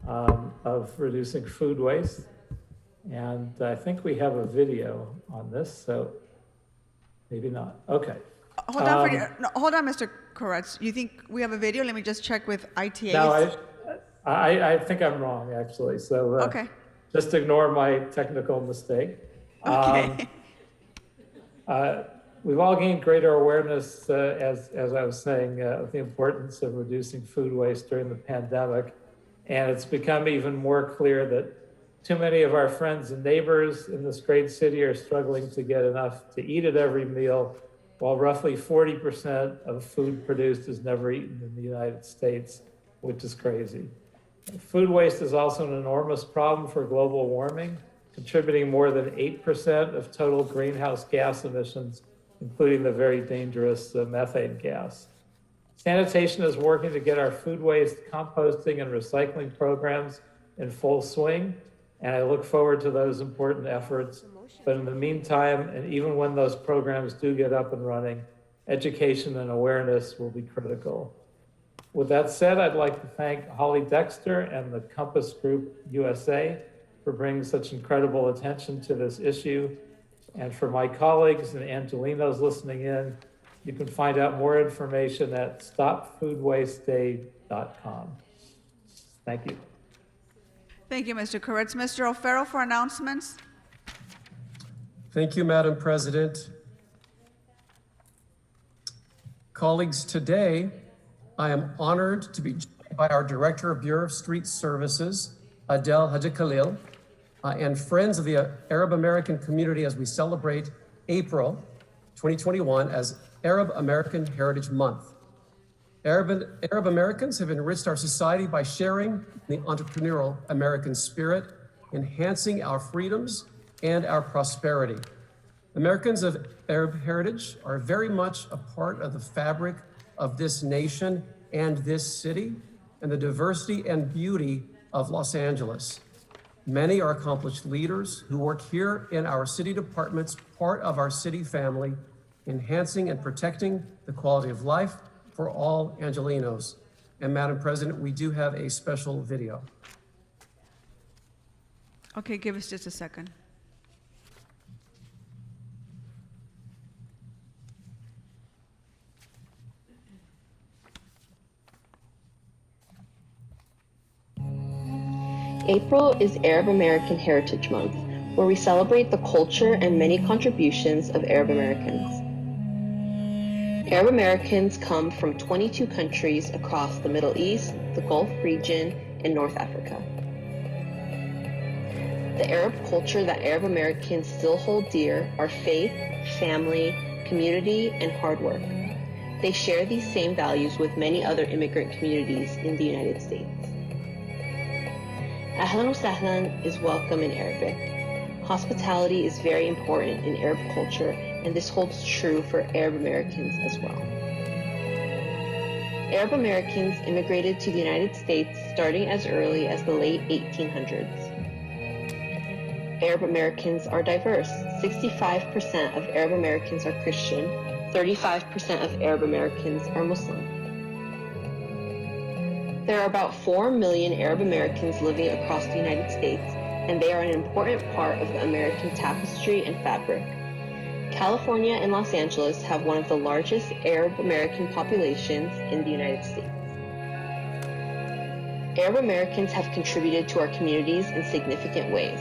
of reducing food waste. And I think we have a video on this, so maybe not. Okay. Hold on, hold on, Mr. Koretz. You think we have a video? Let me just check with ITAs. No, I think I'm wrong, actually. So okay. Just ignore my technical mistake. Okay. We've all gained greater awareness, as I was saying, of the importance of reducing food waste during the pandemic. And it's become even more clear that too many of our friends and neighbors in this great city are struggling to get enough to eat at every meal, while roughly 40% of food produced is never eaten in the United States, which is crazy. Food waste is also an enormous problem for global warming, contributing more than 8% of total greenhouse gas emissions, including the very dangerous methane gas. Sanitation is working to get our food waste composting and recycling programs in full swing, and I look forward to those important efforts. But in the meantime, and even when those programs do get up and running, education and awareness will be critical. With that said, I'd like to thank Holly Dexter and the Compass Group USA for bringing such incredible attention to this issue. And for my colleagues and Angelinos listening in, you can find out more information at stopfoodwasteday.com. Thank you. Thank you, Mr. Koretz. Mr. O'Farrell for announcements. Thank you, Madam President. Colleagues, today I am honored to be joined by our Director of Bureau of Street Services, Adel Hadjikhalil, and friends of the Arab American community as we celebrate April 2021 as Arab American Heritage Month. Arab Americans have enriched our society by sharing the entrepreneurial American spirit, enhancing our freedoms and our prosperity. Americans of Arab heritage are very much a part of the fabric of this nation and this city, and the diversity and beauty of Los Angeles. Many are accomplished leaders who work here in our city departments, part of our city family, enhancing and protecting the quality of life for all Angelenos. And Madam President, we do have a special video. Okay, give us just a second. April is Arab American Heritage Month, where we celebrate the culture and many contributions of Arab Americans. Arab Americans come from 22 countries across the Middle East, the Gulf region, and North Africa. The Arab culture that Arab Americans still hold dear are faith, family, community, and hard work. They share these same values with many other immigrant communities in the United States. Ahlan wa sahlan is welcome in Arabic. Hospitality is very important in Arab culture, and this holds true for Arab Americans as well. Arab Americans immigrated to the United States starting as early as the late 1800s. Arab Americans are diverse. 65% of Arab Americans are Christian, 35% of Arab Americans are Muslim. There are about 4 million Arab Americans living across the United States, and they are an important part of the American tapestry and fabric. California and Los Angeles have one of the largest Arab American populations in the United States. Arab Americans have contributed to our communities in significant ways,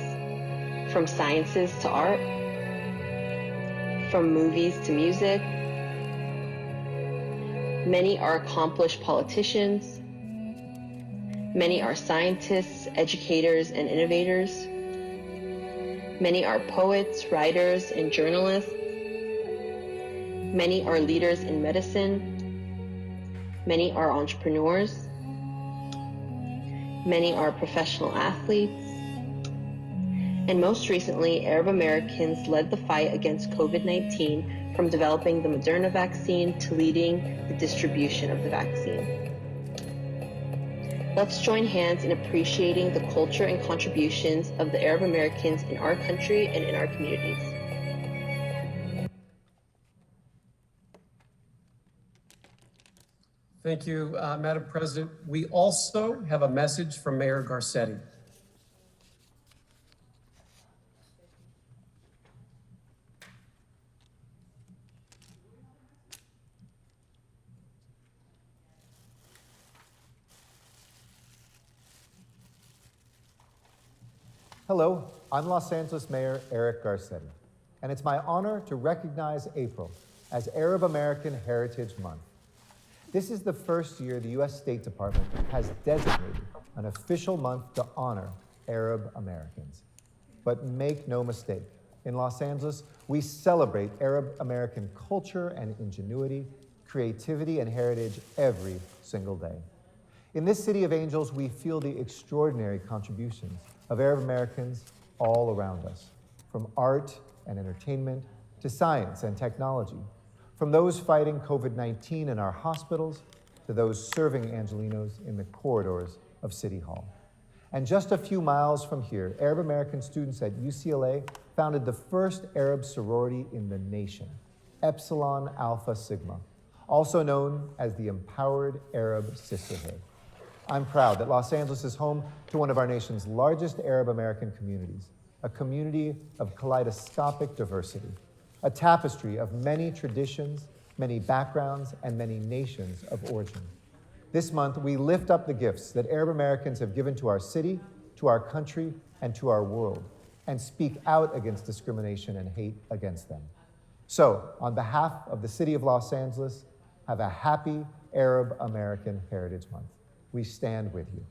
from sciences to art, from movies to music. Many are accomplished politicians. Many are scientists, educators, and innovators. Many are poets, writers, and journalists. Many are leaders in medicine. Many are entrepreneurs. Many are professional athletes. And most recently, Arab Americans led the fight against COVID-19, from developing the Moderna vaccine to leading the distribution of the vaccine. Let's join hands in appreciating the culture and contributions of the Arab Americans in our country and in our communities. Thank you, Madam President. We also have a message from Mayor Garcetti. Hello, I'm Los Angeles Mayor Eric Garcetti, and it's my honor to recognize April as Arab American Heritage Month. This is the first year the U.S. State Department has designated an official month to honor Arab Americans. But make no mistake, in Los Angeles, we celebrate Arab American culture and ingenuity, creativity, and heritage every single day. In this city of angels, we feel the extraordinary contributions of Arab Americans all around us, from art and entertainment to science and technology, from those fighting COVID-19 in our hospitals to those serving Angelenos in the corridors of City Hall. And just a few miles from here, Arab American students at UCLA founded the first Arab sorority in the nation, Epsilon Alpha Sigma, also known as the Empowered Arab Sisterhood. I'm proud that Los Angeles is home to one of our nation's largest Arab American communities, a community of kaleidoscopic diversity, a tapestry of many traditions, many backgrounds, and many nations of origin. This month, we lift up the gifts that Arab Americans have given to our city, to our country and to our world, and speak out against discrimination and hate against them. So, on behalf of the City of Los Angeles, have a happy Arab American Heritage Month. We stand with you.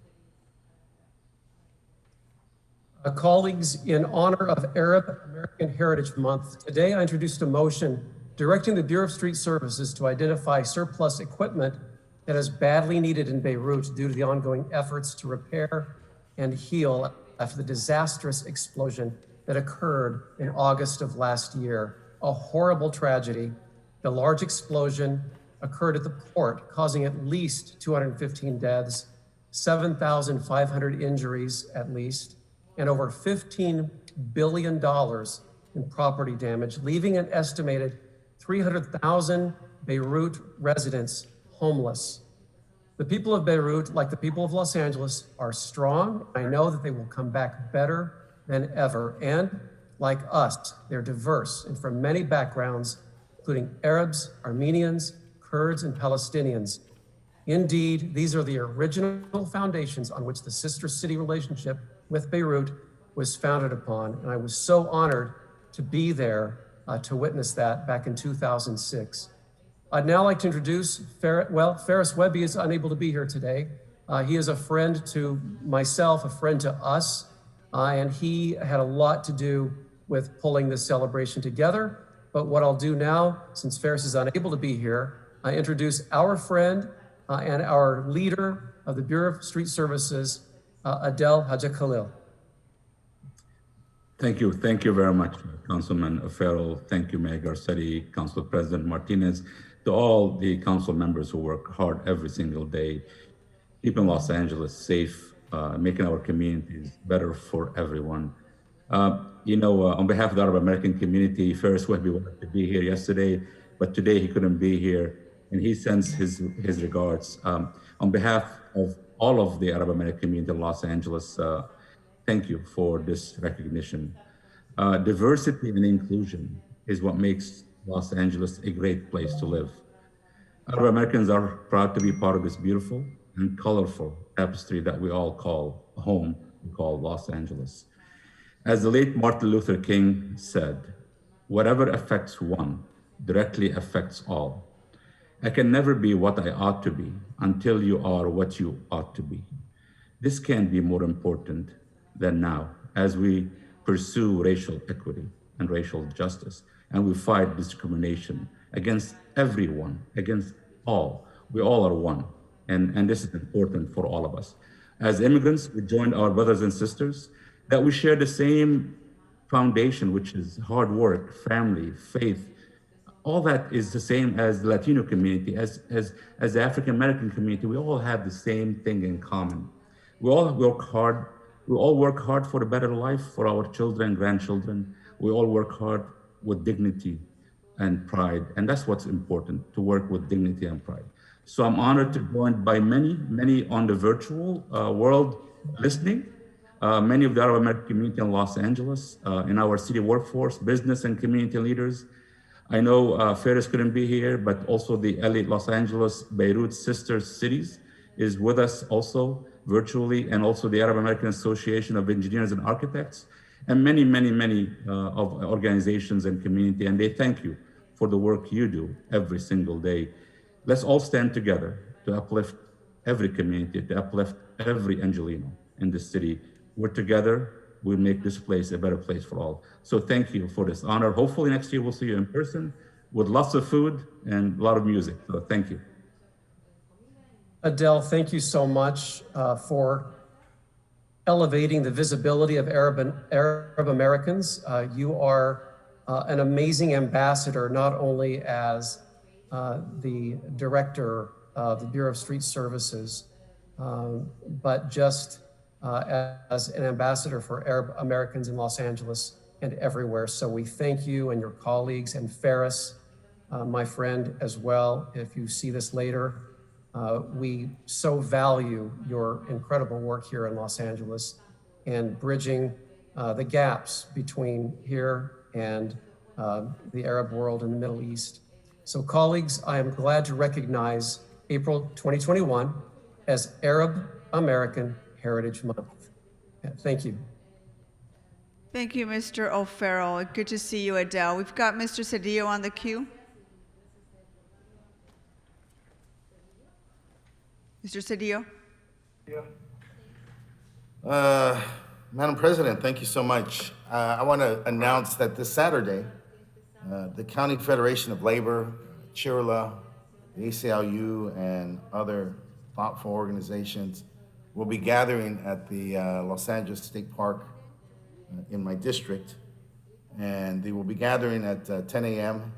Colleagues, in honor of Arab American Heritage Month, today I introduced a motion directing the Bureau of Street Services to identify surplus equipment that is badly needed in Beirut due to the ongoing efforts to repair and heal after the disastrous explosion that occurred in August of last year. A horrible tragedy. The large explosion occurred at the port, causing at least 215 deaths, 7,500 injuries at least, and over $15 billion in property damage, leaving an estimated 300,000 Beirut residents homeless. The people of Beirut, like the people of Los Angeles, are strong. I know that they will come back better than ever. And like us, they're diverse and from many backgrounds, including Arabs, Armenians, Kurds, and Palestinians. Indeed, these are the original foundations on which the sister city relationship with Beirut was founded upon. And I was so honored to be there to witness that back in 2006. I'd now like to introduce Ferris Webby is unable to be here today. He is a friend to myself, a friend to us, and he had a lot to do with pulling this celebration together. But what I'll do now, since Ferris is unable to be here, I introduce our friend and our leader of the Bureau of Street Services, Adel Haji-Khalil. Thank you very much, Councilman Farrell. Thank you, Mayor Garcetti, Council President Martinez, to all the council members who work hard every single day, keeping Los Angeles safe, making our communities better for everyone. On behalf of the Arab American community, Ferris Webby wanted to be here yesterday, but today he couldn't be here, and he sends his regards. On behalf of all of the Arab American community in Los Angeles, thank you for this recognition. Diversity and inclusion is what makes Los Angeles a great place to live. Arab Americans are proud to be part of this beautiful and colorful tapestry that we all call home, we call Los Angeles. As the late Martin Luther King said, whatever affects one directly affects all. I can never be what I ought to be until you are what you ought to be. This can't be more important than now as we pursue racial equity and racial justice, and we fight discrimination against everyone, against all. We all are one, and this is important for all of us. As immigrants, we joined our brothers and sisters that we share the same foundation, which is hard work, family, faith. All that is the same as the Latino community, as the African American community. We all have the same thing in common. We all work hard. We all work hard for a better life for our children and grandchildren. We all work hard with dignity and pride. And that's what's important, to work with dignity and pride. So I'm honored to be joined by many on the virtual world listening. Many of the Arab American community in Los Angeles, in our city workforce, business and community leaders. I know Ferris couldn't be here, but also the LA, Los Angeles, Beirut sister cities is with us also virtually, and also the Arab American Association of Engineers and Architects, and many of organizations and community, and they thank you for the work you do every single day. Let's all stand together to uplift every community, to uplift every Angelino in this city. We're together, we'll make this place a better place for all. So thank you for this honor. Hopefully next year we'll see you in person with lots of food and a lot of music. So thank you. Adele, thank you so much for elevating the visibility of Arab Americans. You are an amazing ambassador, not only as the director of the Bureau of Street Services, but just as an ambassador for Arab Americans in Los Angeles and everywhere. So we thank you and your colleagues, and Ferris, my friend as well, if you see this later. We so value your incredible work here in Los Angeles and bridging the gaps between here and the Arab world and the Middle East. So colleagues, I am glad to recognize April 2021 as Arab American Heritage Month. Yeah, thank you. Thank you, Mr. O'Farrell. Good to see you, Adele. We've got Mr. Cedillo on the queue. Mr. Cedillo. Madam President, thank you so much. I want to announce that this Saturday, the County Federation of Labor, CHIRLA, the ACLU, and other thoughtful organizations will be gathering at the Los Angeles State Park in my district. And they will be gathering at 10 a.m.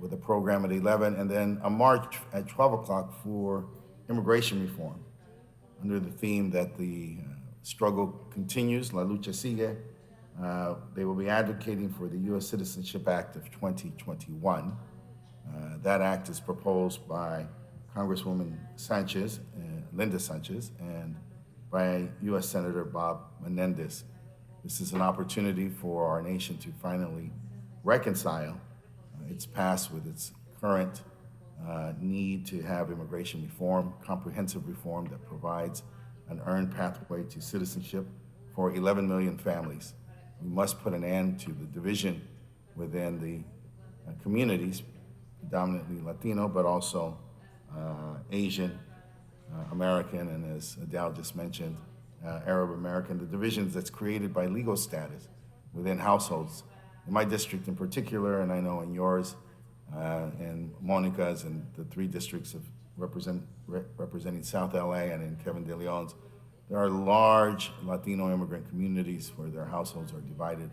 With a program at 11, and then a march at 12 o'clock for immigration reform, under the theme that the struggle continues, La Lucha Sigue. They will be advocating for the U.S. Citizenship Act of 2021. That act is proposed by Congresswoman Sanchez, Linda Sanchez, and by U.S. Senator Bob Menendez. This is an opportunity for our nation to finally reconcile its past with its current need to have immigration reform, comprehensive reform that provides an earned pathway to citizenship for 11 million families. We must put an end to the division within the communities, predominantly Latino, but also Asian, American, and as Adele just mentioned, Arab American, the divisions that's created by legal status within households. In my district in particular, and I know in yours, and Monica's, and the 3 districts of representing South LA and in Kevin De Leon's, there are large Latino immigrant communities where their households are divided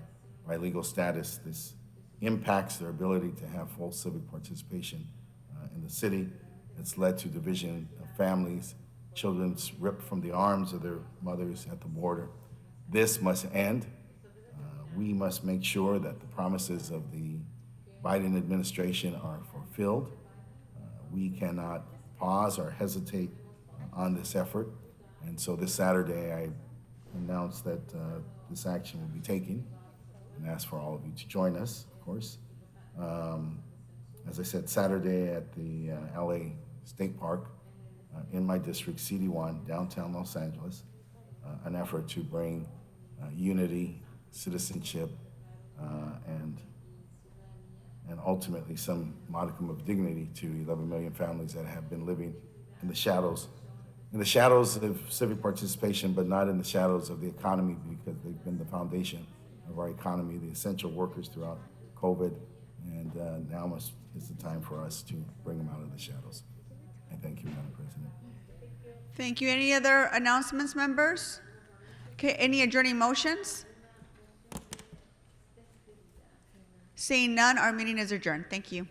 by legal status. This impacts their ability to have full civic participation in the city. It's led to division of families, children ripped from the arms of their mothers at the border. This must end. We must make sure that the promises of the Biden administration are fulfilled. We cannot pause or hesitate on this effort. And so this Saturday, I announced that this action will be taken, and ask for all of you to join us, of course. As I said, Saturday at the LA State Park in my district, CD1, downtown Los Angeles, an effort to bring unity, citizenship, and ultimately some modicum of dignity to 11 million families that have been living in the shadows of civic participation, but not in the shadows of the economy, because they've been the foundation of our economy, the essential workers throughout COVID, and now is the time for us to bring them out of the shadows. I thank you, Madam President. Thank you. Any other announcements, members? Okay, any adjourning motions? Seeing none, our meeting is adjourned. Thank you.